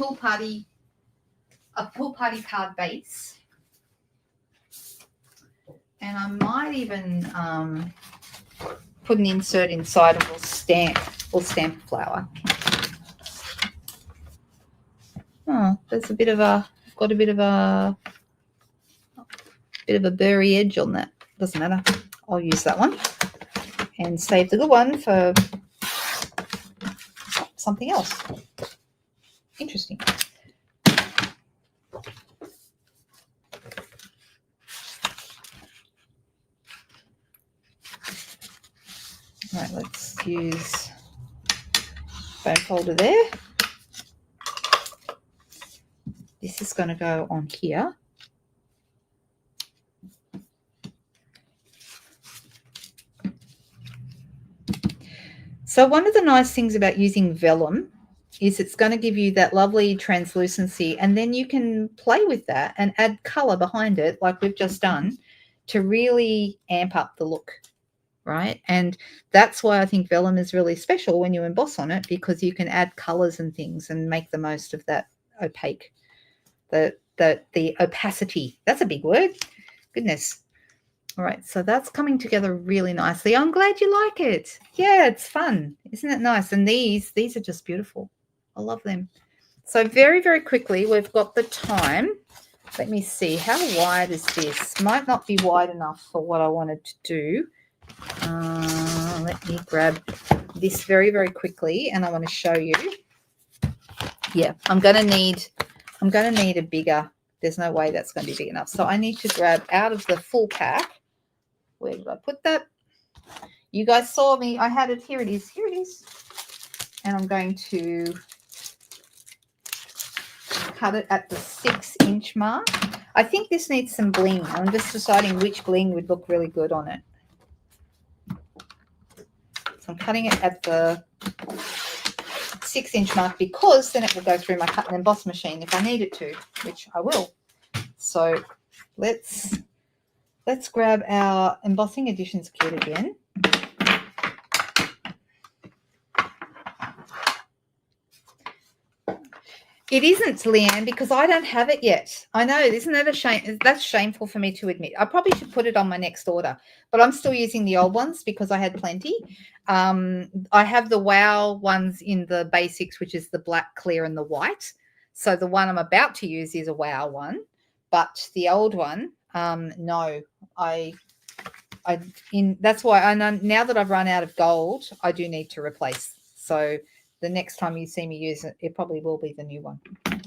pool party card base, and I might even put an insert inside and we'll stamp flower. Oh, there's a bit of a, got a bit of a burry edge on that. Doesn't matter. I'll use that one and save the good one for something else. Interesting. All right, let's use foam folder there. This is going to go on here. So one of the nice things about using vellum is it's going to give you that lovely translucency, and then you can play with that and add color behind it like we've just done to really amp up the look, right? And that's why I think vellum is really special when you emboss on it, because you can add colors and things and make the most of that opaque, the opacity. That's a big word. Goodness. All right, so that's coming together really nicely. I'm glad you like it. Yeah, it's fun. Isn't it nice? And these are just beautiful. I love them. So very, very quickly, we've got the time. Let me see. How wide is this? Might not be wide enough for what I wanted to do. Let me grab this very, very quickly, and I want to show you. Yeah, I'm going to need a bigger. There's no way that's going to be big enough. So I need to grab out of the full pack. Where did I put that? You guys saw me. I had it. Here it is. Here it is. And I'm going to cut it at the 6-inch mark. I think this needs some bling. I'm just deciding which bling would look really good on it. So I'm cutting it at the 6-inch mark because then it will go through my cut and emboss machine if I need it to, which I will. So let's grab our embossing editions kit again. It isn't, Leanne, because I don't have it yet. I know, isn't that a shame? That's shameful for me to admit. I probably should put it on my next order, but I'm still using the old ones because I had plenty. I have the Wow ones in the basics, which is the black, clear, and the white. So the one I'm about to use is a Wow one, but the old one, no. That's why I know now that I've run out of gold, I do need to replace. So the next time you see me use it, it probably will be the new one. All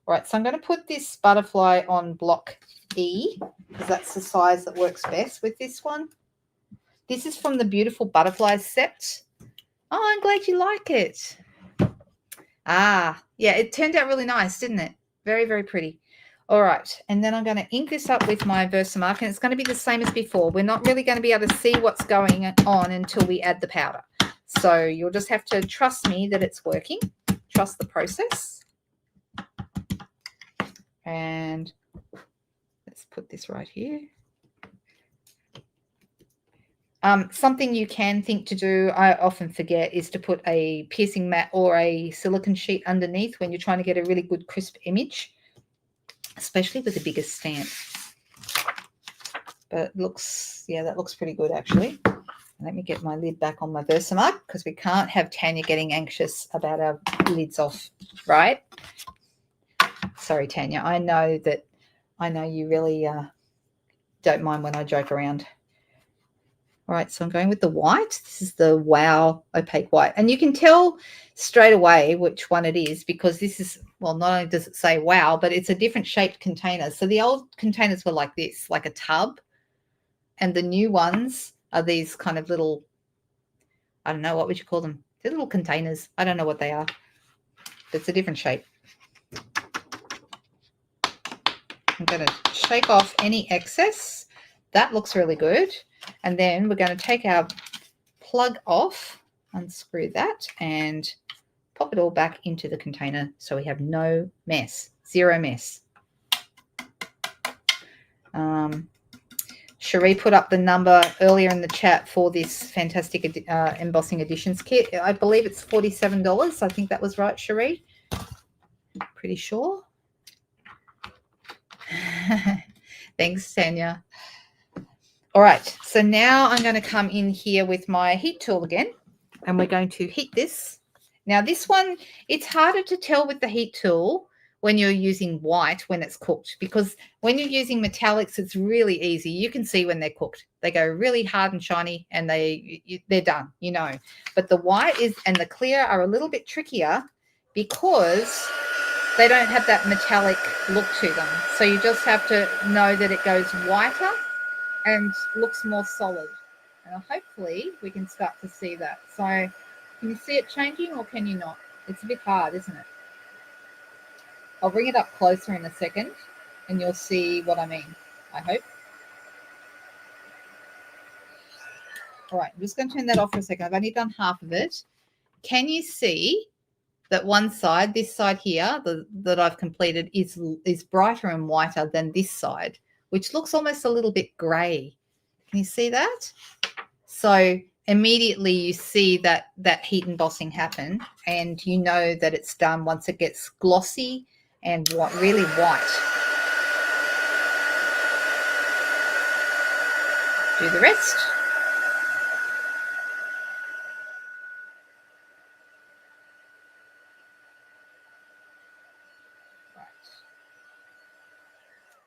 right, so I'm going to put this butterfly on block E because that's the size that works best with this one. This is from the Beautiful Butterflies set. Oh, I'm glad you like it. Ah, yeah, it turned out really nice, didn't it? Very, very pretty. All right, and then I'm going to ink this up with my Versamark, and it's going to be the same as before. We're not really going to be able to see what's going on until we add the powder. So you'll just have to trust me that it's working. Trust the process. And let's put this right here. Something you can think to do, I often forget, is to put a piercing mat or a silicone sheet underneath when you're trying to get a really good crisp image, especially with the biggest stamp. but it looks, yeah, that looks pretty good actually. Let me get my lid back on my Versamark because we can't have Tanya getting anxious about our lids off, right? Sorry, Tanya. I know you really don't mind when I joke around. All right, so I'm going with the white. This is the Wow Opaque White. And you can tell straight away which one it is because this is, well, not only does it say Wow, but it's a different shaped container. So the old containers were like this, like a tub. And the new ones are these kind of little, I don't know, what would you call them? They're little containers. I don't know what they are. It's a different shape. I'm going to shake off any excess. That looks really good. And then we're going to take our plug off, unscrew that, and pop it all back into the container so we have no mess, zero mess. Cherie put up the number earlier in the chat for this fantastic embossing editions kit. I believe it's $47. I think that was right, Cherie. Pretty sure. Thanks, Tanya. All right, so now I'm going to come in here with my heat tool again, and we're going to heat this. Now, this one, it's harder to tell with the heat tool when you're using white when it's cooked, because when you're using metallics, it's really easy. You can see when they're cooked. They go really hard and shiny, and they're done, you know. But the white is and the clear are a little bit trickier because they don't have that metallic look to them. So you just have to know that it goes whiter and looks more solid. And hopefully we can start to see that. So can you see it changing or can you not? It's a bit hard, isn't it? I'll bring it up closer in a second and you'll see what I mean, I hope. All right, I'm just going to turn that off for a second. I've only done half of it. Can you see that one side, this side here, that I've completed is brighter and whiter than this side, which looks almost a little bit grey. Can you see that? So immediately you see that heat embossing happen, and you know that it's done once it gets glossy and really white. Do the rest.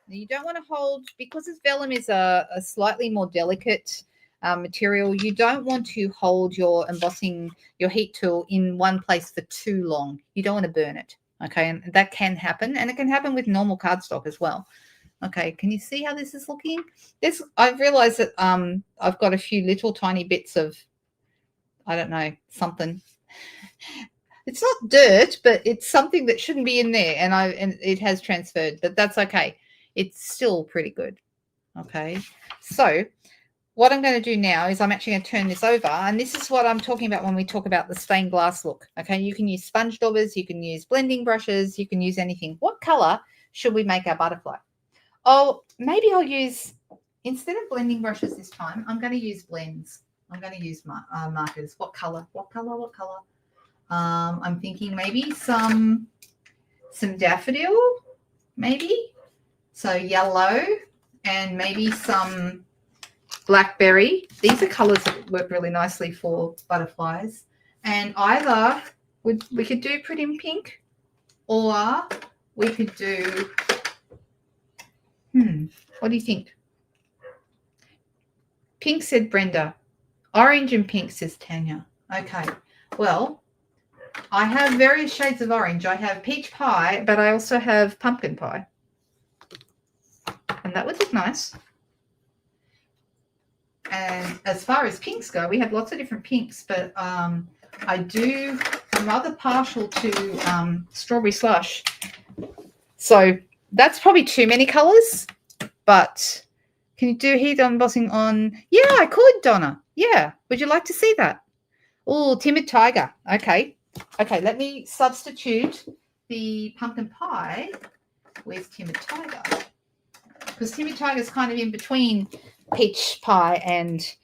You don't want to hold, because this vellum is a slightly more delicate material, you don't want to hold your embossing, your heat tool in one place for too long. You don't want to burn it, okay? And that can happen, and it can happen with normal cardstock as well. Okay, can you see how this is looking? I've realized that I've got a few little tiny bits of, I don't know, something. It's not dirt, but it's something that shouldn't be in there, and it has transferred, but that's okay. It's still pretty good. Okay, so what I'm going to do now is I'm actually going to turn this over, and this is what I'm talking about when we talk about the stained glass look. Okay, you can use sponge daubers, you can use blending brushes, you can use anything. What color should we make our butterfly? Oh, maybe I'll use, instead of blending brushes this time, I'm going to use blends. I'm going to use markers. What color? What color? What color? I'm thinking maybe some daffodil, maybe. So yellow and maybe some blackberry. These are colors that work really nicely for butterflies. And either we could do pretty in pink, or we could do, what do you think? Pink, said Brenda. Orange and pink, says Tanya. Okay, well, I have various shades of orange. I have peach pie, but I also have pumpkin pie. And that would look nice. And as far as pinks go, we have lots of different pinks, but I'm rather partial to strawberry slush. So that's probably too many colors, but can you do heat embossing on? Yeah, I could, Donna. Yeah. Would you like to see that? Oh, timid tiger. Okay. Okay, let me substitute the pumpkin pie with timid tiger, because timid tiger is kind of in between peach pie and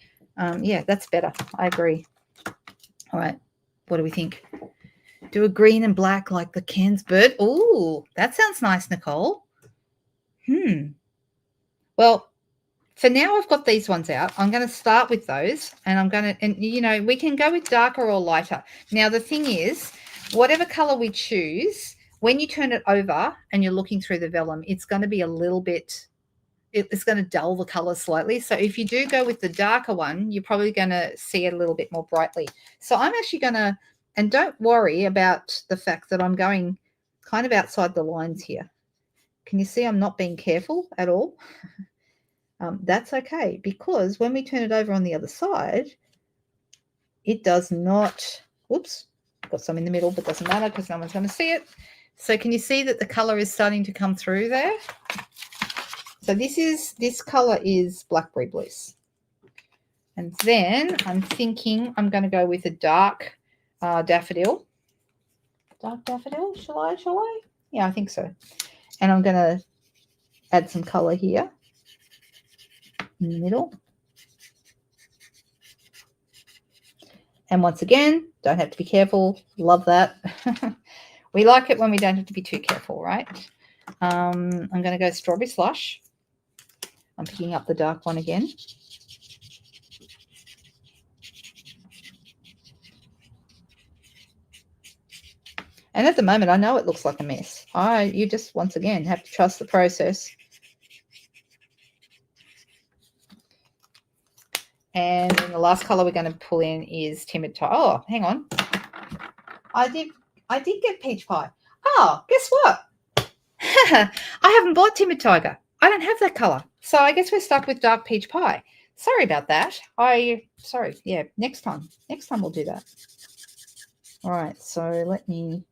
yeah, that's better. I agree. All right, what do we think? Do a green and black like the Ken's bird. Oh, that sounds nice, Nicole. Well, for now I've got these ones out. I'm going to start with those, and I'm going to, and you know, we can go with darker or lighter. Now the thing is, whatever color we choose, when you turn it over and you're looking through the vellum, it's going to be a little bit, it's going to dull the color slightly. So if you do go with the darker one, you're probably going to see it a little bit more brightly. So I'm actually going to, and don't worry about the fact that I'm going kind of outside the lines here. Can you see I'm not being careful at all? That's okay, because when we turn it over on the other side, it does not, whoops, got some in the middle, but doesn't matter because no one's going to see it. So can you see that the color is starting to come through there? So this color is blackberry bliss. And then I'm thinking I'm going to go with a dark daffodil. Dark daffodil, shall I? Yeah, I think so. And I'm going to add some color here in the middle. And once again, don't have to be careful. Love that. We like it when we don't have to be too careful, right? I'm going to go strawberry slush. I'm picking up the dark one again. And at the moment, I know it looks like a mess. You just, once again, have to trust the process. And then the last color we're going to pull in is Timid Tiger. Oh, hang on. I did get peach pie. Oh, guess what? I haven't bought Timid Tiger. I don't have that color. So I guess we're stuck with dark peach pie. Sorry about that. Sorry. Yeah, next time. Next time we'll do that. All right, so let me...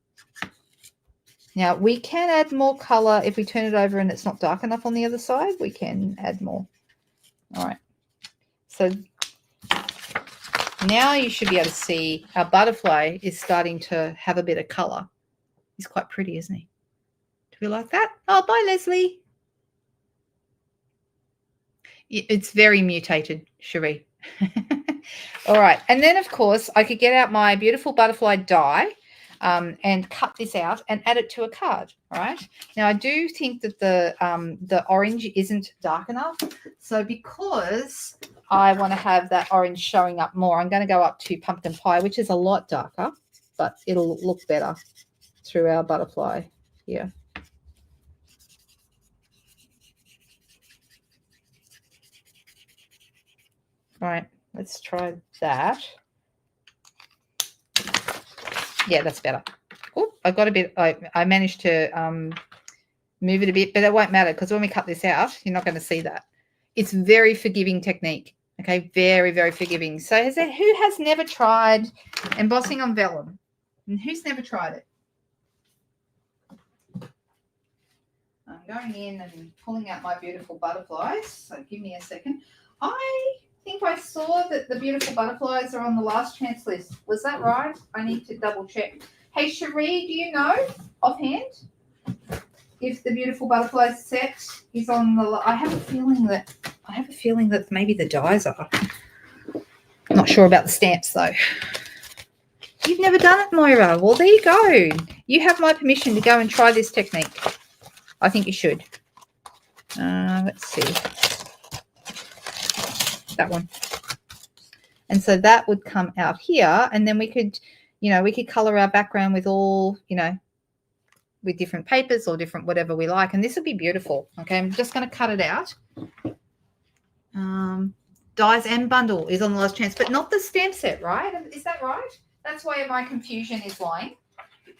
Now, we can add more color if we turn it over and it's not dark enough on the other side. We can add more. All right. So now you should be able to see our butterfly is starting to have a bit of color. He's quite pretty, isn't he? Do we like that? Oh, bye, Leslie. It's very mutated, Cherie. All right. And then, of course, I could get out my beautiful butterfly die and cut this out and add it to a card. All right. Now, I do think that the orange isn't dark enough. So because I want to have that orange showing up more, I'm going to go up to pumpkin pie, which is a lot darker, but it'll look better through our butterfly here. All right, let's try that. Yeah, that's better. Oh, I got a bit, I managed to move it a bit, but it won't matter because when we cut this out, you're not going to see that. It's very forgiving technique. Okay, very, very forgiving. So who has never tried embossing on vellum? And who's never tried it? I'm going in and pulling out my beautiful butterflies. So give me a second. I think I saw that the beautiful butterflies are on the last chance list. Was that right? I need to double check. Hey, Cherie, do you know offhand if the beautiful butterflies set is on the? I have a feeling that maybe the dies are. I'm not sure about the stamps though. You've never done it, Moira. Well, there you go. You have my permission to go and try this technique. I think you should. Let's see. That one. And so that would come out here, and then we could, we could color our background with all, with different papers or different whatever we like, and this would be beautiful. Okay, I'm just going to cut it out. Dies and bundle is on the last chance, but not the stamp set, right? Is that right? That's why my confusion is lying,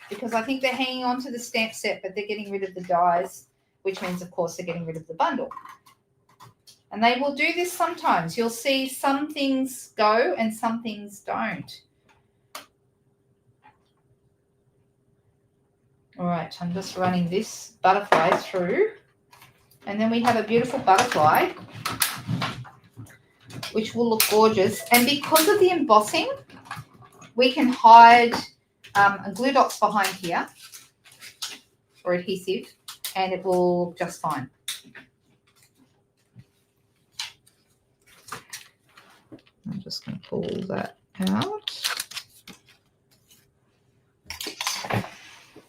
because I think they're hanging on to the stamp set, but they're getting rid of the dies, which means, of course, they're getting rid of the bundle. And they will do this sometimes. You'll see some things go and some things don't. All right, I'm just running this butterfly through. And then we have a beautiful butterfly, which will look gorgeous. And because of the embossing, we can hide glue dots behind here or adhesive, and it will look just fine. I'm just going to pull that out.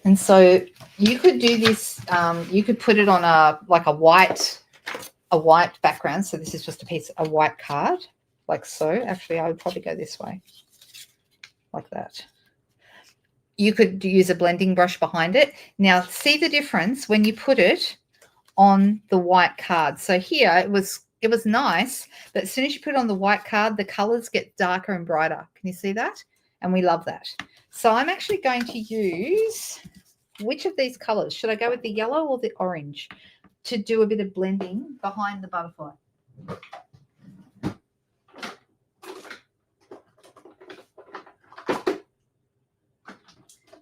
And so you could do this, you could put it on a white a white background. So this is just a white card, like so. Actually, I would probably go this way, like that. You could use a blending brush behind it. Now, see the difference when you put it on the white card. So here it was nice, but as soon as you put it on the white card, the colors get darker and brighter. Can you see that? And we love that. So I'm actually going to use, which of these colors? Should I go with the yellow or the orange to do a bit of blending behind the butterfly?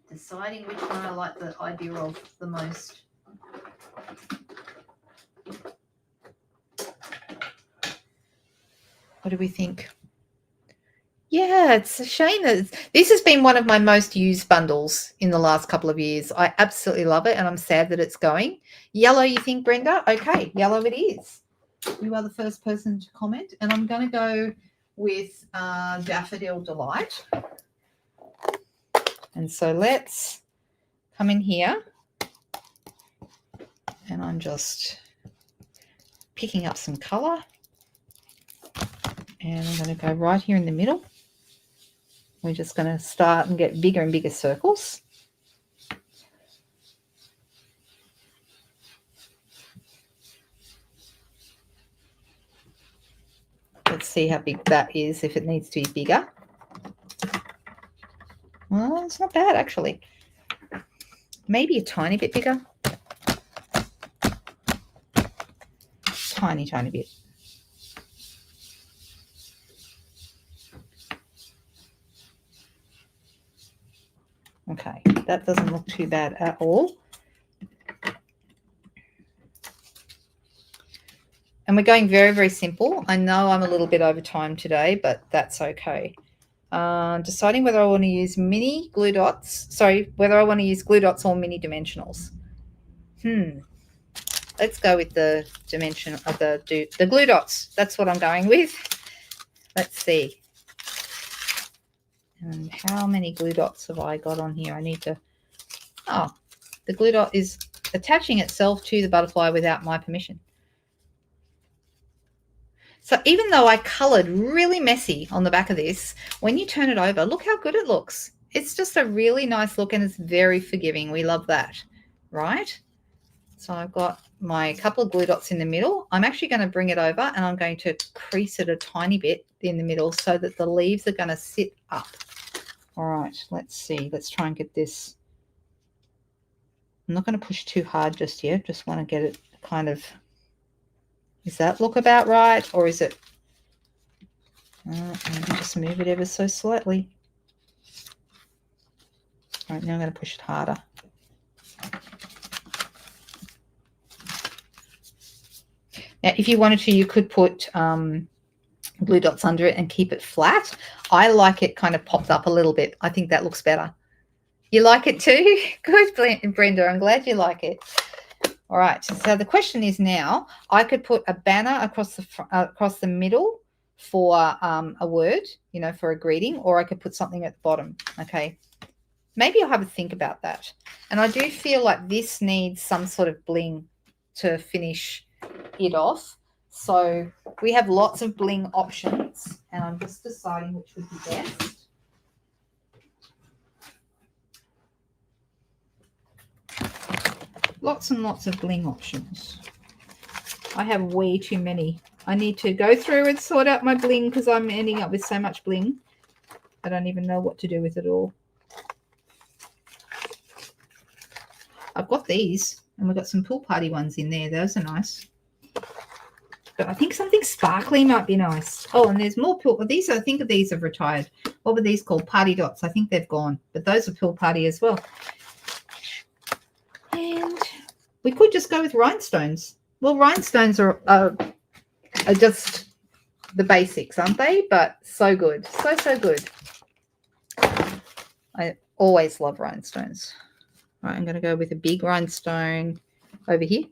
Deciding which one I like the idea of the most. What do we think? Yeah, it's a shame that this has been one of my most used bundles in the last couple of years. I absolutely love it, and I'm sad that it's going. Yellow, you think, Brenda? Okay, yellow it is. You are the first person to comment, and I'm going to go with Daffodil Delight. And so let's come in here, and I'm just picking up some colour, and I'm going to go right here in the middle. We're just going to start and get bigger and bigger circles. Let's see how big that is, if it needs to be bigger. Well, it's not bad, actually. Maybe a tiny bit bigger. Tiny, tiny bit. Okay, that doesn't look too bad at all. And we're going very, very simple. I know I'm a little bit over time today, but that's okay. Deciding whether I want to use mini glue dots. Sorry, whether I want to use glue dots or mini dimensionals. Let's go with the dimension of the glue dots. That's what I'm going with. Let's see. And how many glue dots have I got on here? I need to, the glue dot is attaching itself to the butterfly without my permission. So even though I colored really messy on the back of this, when you turn it over, look how good it looks. It's just a really nice look, and it's very forgiving. We love that, right? So I've got my couple of glue dots in the middle. I'm actually going to bring it over, and I'm going to crease it a tiny bit in the middle so that the leaves are going to sit up. All right, let's see. Let's try and get this. I'm not going to push too hard just yet. Just want to get it kind of. Does that look about right, or is it? Maybe just move it ever so slightly. All right, now I'm going to push it harder. Now, if you wanted to, you could put glue dots under it and keep it flat. I like it kind of popped up a little bit. I think that looks better. You like it too? Good, Brenda. I'm glad you like it. All right. So the question is now, I could put a banner across the middle for a word, you know, for a greeting, or I could put something at the bottom. Okay. Maybe I'll have a think about that. And I do feel like this needs some sort of bling to finish it off. So we have lots of bling options, and I'm just deciding which would be best. Lots and lots of bling options. I have way too many. I need to go through and sort out my bling because I'm ending up with so much bling. I don't even know what to do with it all. I've got these, and we've got some pool party ones in there. Those are nice. But I think something sparkly might be nice. Oh, and there's more pool. These, I think these have retired. What were these called? Party dots. I think they've gone. But those are pool party as well. And we could just go with rhinestones. Well, rhinestones are just the basics, aren't they? But so good. So good. I always love rhinestones. All right, I'm going to go with a big rhinestone over here.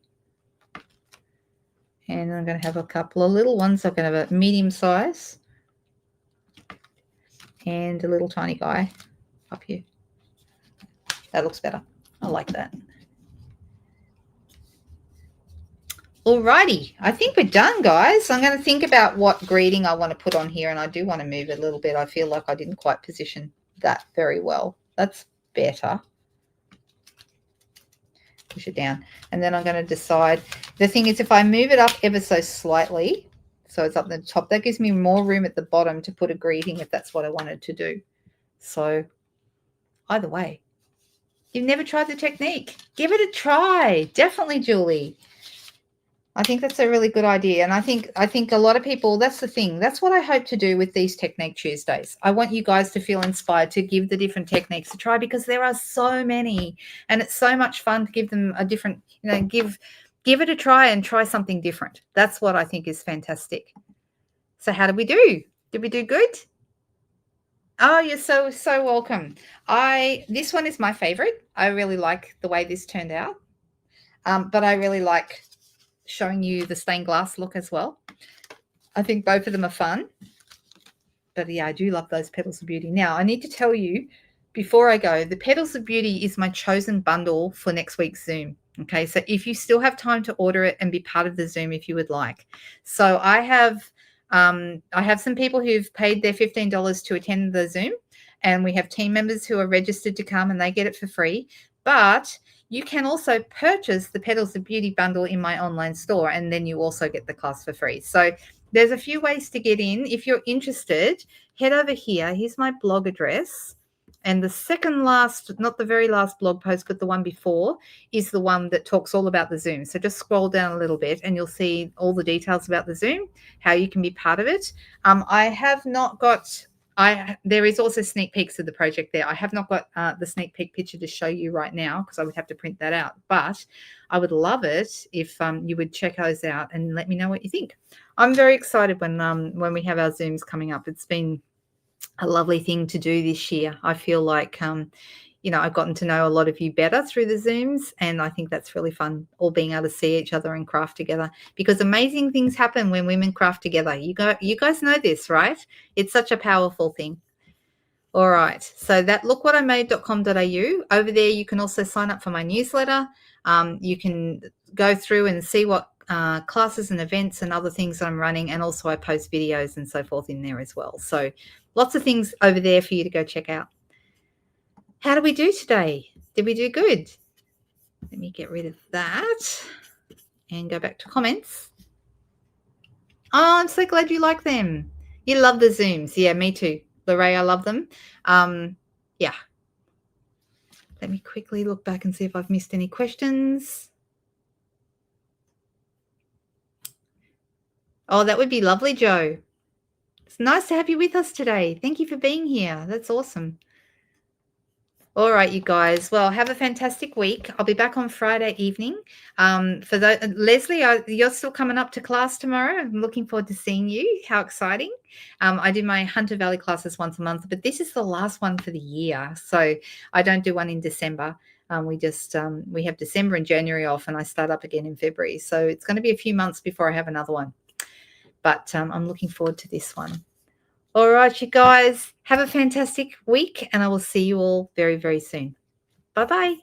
And I'm going to have a couple of little ones. I'm going to have a medium size and a little tiny guy up here. That looks better. I like that. Alrighty, I think we're done, guys. I'm going to think about what greeting I want to put on here, and I do want to move it a little bit. I feel like I didn't quite position that very well. That's better. Push it down, and then I'm going to decide. The thing is, if I move it up ever so slightly, so it's up the top, that gives me more room at the bottom to put a greeting if that's what I wanted to do. So either way, you've never tried the technique, give it a try. Definitely, Julie. I think that's a really good idea. And I think a lot of people, that's the thing. That's what I hope to do with these Technique Tuesdays. I want you guys to feel inspired to give the different techniques a try, because there are so many, and it's so much fun to give them a different, give it a try and try something different. That's what I think is fantastic. So how did we do? Did we do good? Oh, you're so welcome. This one is my favorite. I really like the way this turned out. But I really like showing you the stained glass look as well. I think both of them are fun. But yeah, I do love those Petals of Beauty. Now, I need to tell you before I go, the Petals of Beauty is my chosen bundle for next week's Zoom. Okay, so if you still have time to order it and be part of the Zoom if you would like. So I have some people who've paid their $15 to attend the Zoom, and we have team members who are registered to come and they get it for free. But you can also purchase the Petals of Beauty bundle in my online store, and then you also get the class for free. So there's a few ways to get in. If you're interested, head over here. Here's my blog address. And the second last, not the very last blog post, but the one before, is the one that talks all about the Zoom. So just scroll down a little bit and you'll see all the details about the Zoom, how you can be part of it. I have not got... there is also sneak peeks of the project there. I have not got the sneak peek picture to show you right now because I would have to print that out. But I would love it if you would check those out and let me know what you think. I'm very excited when we have our Zooms coming up. It's been a lovely thing to do this year. I feel like, I've gotten to know a lot of you better through the Zooms, and I think that's really fun, all being able to see each other and craft together, because amazing things happen when women craft together. You guys know this, right? It's such a powerful thing. All right, so that lookwhatimade.com.au. Over there, you can also sign up for my newsletter. You can go through and see what classes and events and other things I'm running, and also I post videos and so forth in there as well. So lots of things over there for you to go check out. How did we do today? Did we do good? Let me get rid of that and go back to comments. Oh, I'm so glad you like them. You love the Zooms. Yeah, me too. Lorraine, I love them. Yeah. Let me quickly look back and see if I've missed any questions. Oh, that would be lovely, Joe. It's nice to have you with us today. Thank you for being here. That's awesome. All right, you guys. Well, have a fantastic week. I'll be back on Friday evening. For Leslie, you're still coming up to class tomorrow. I'm looking forward to seeing you. How exciting. I do my Hunter Valley classes once a month, but this is the last one for the year. So I don't do one in December. We have December and January off, and I start up again in February. So it's going to be a few months before I have another one. But I'm looking forward to this one. All right, you guys, have a fantastic week, and I will see you all very, very soon. Bye-bye.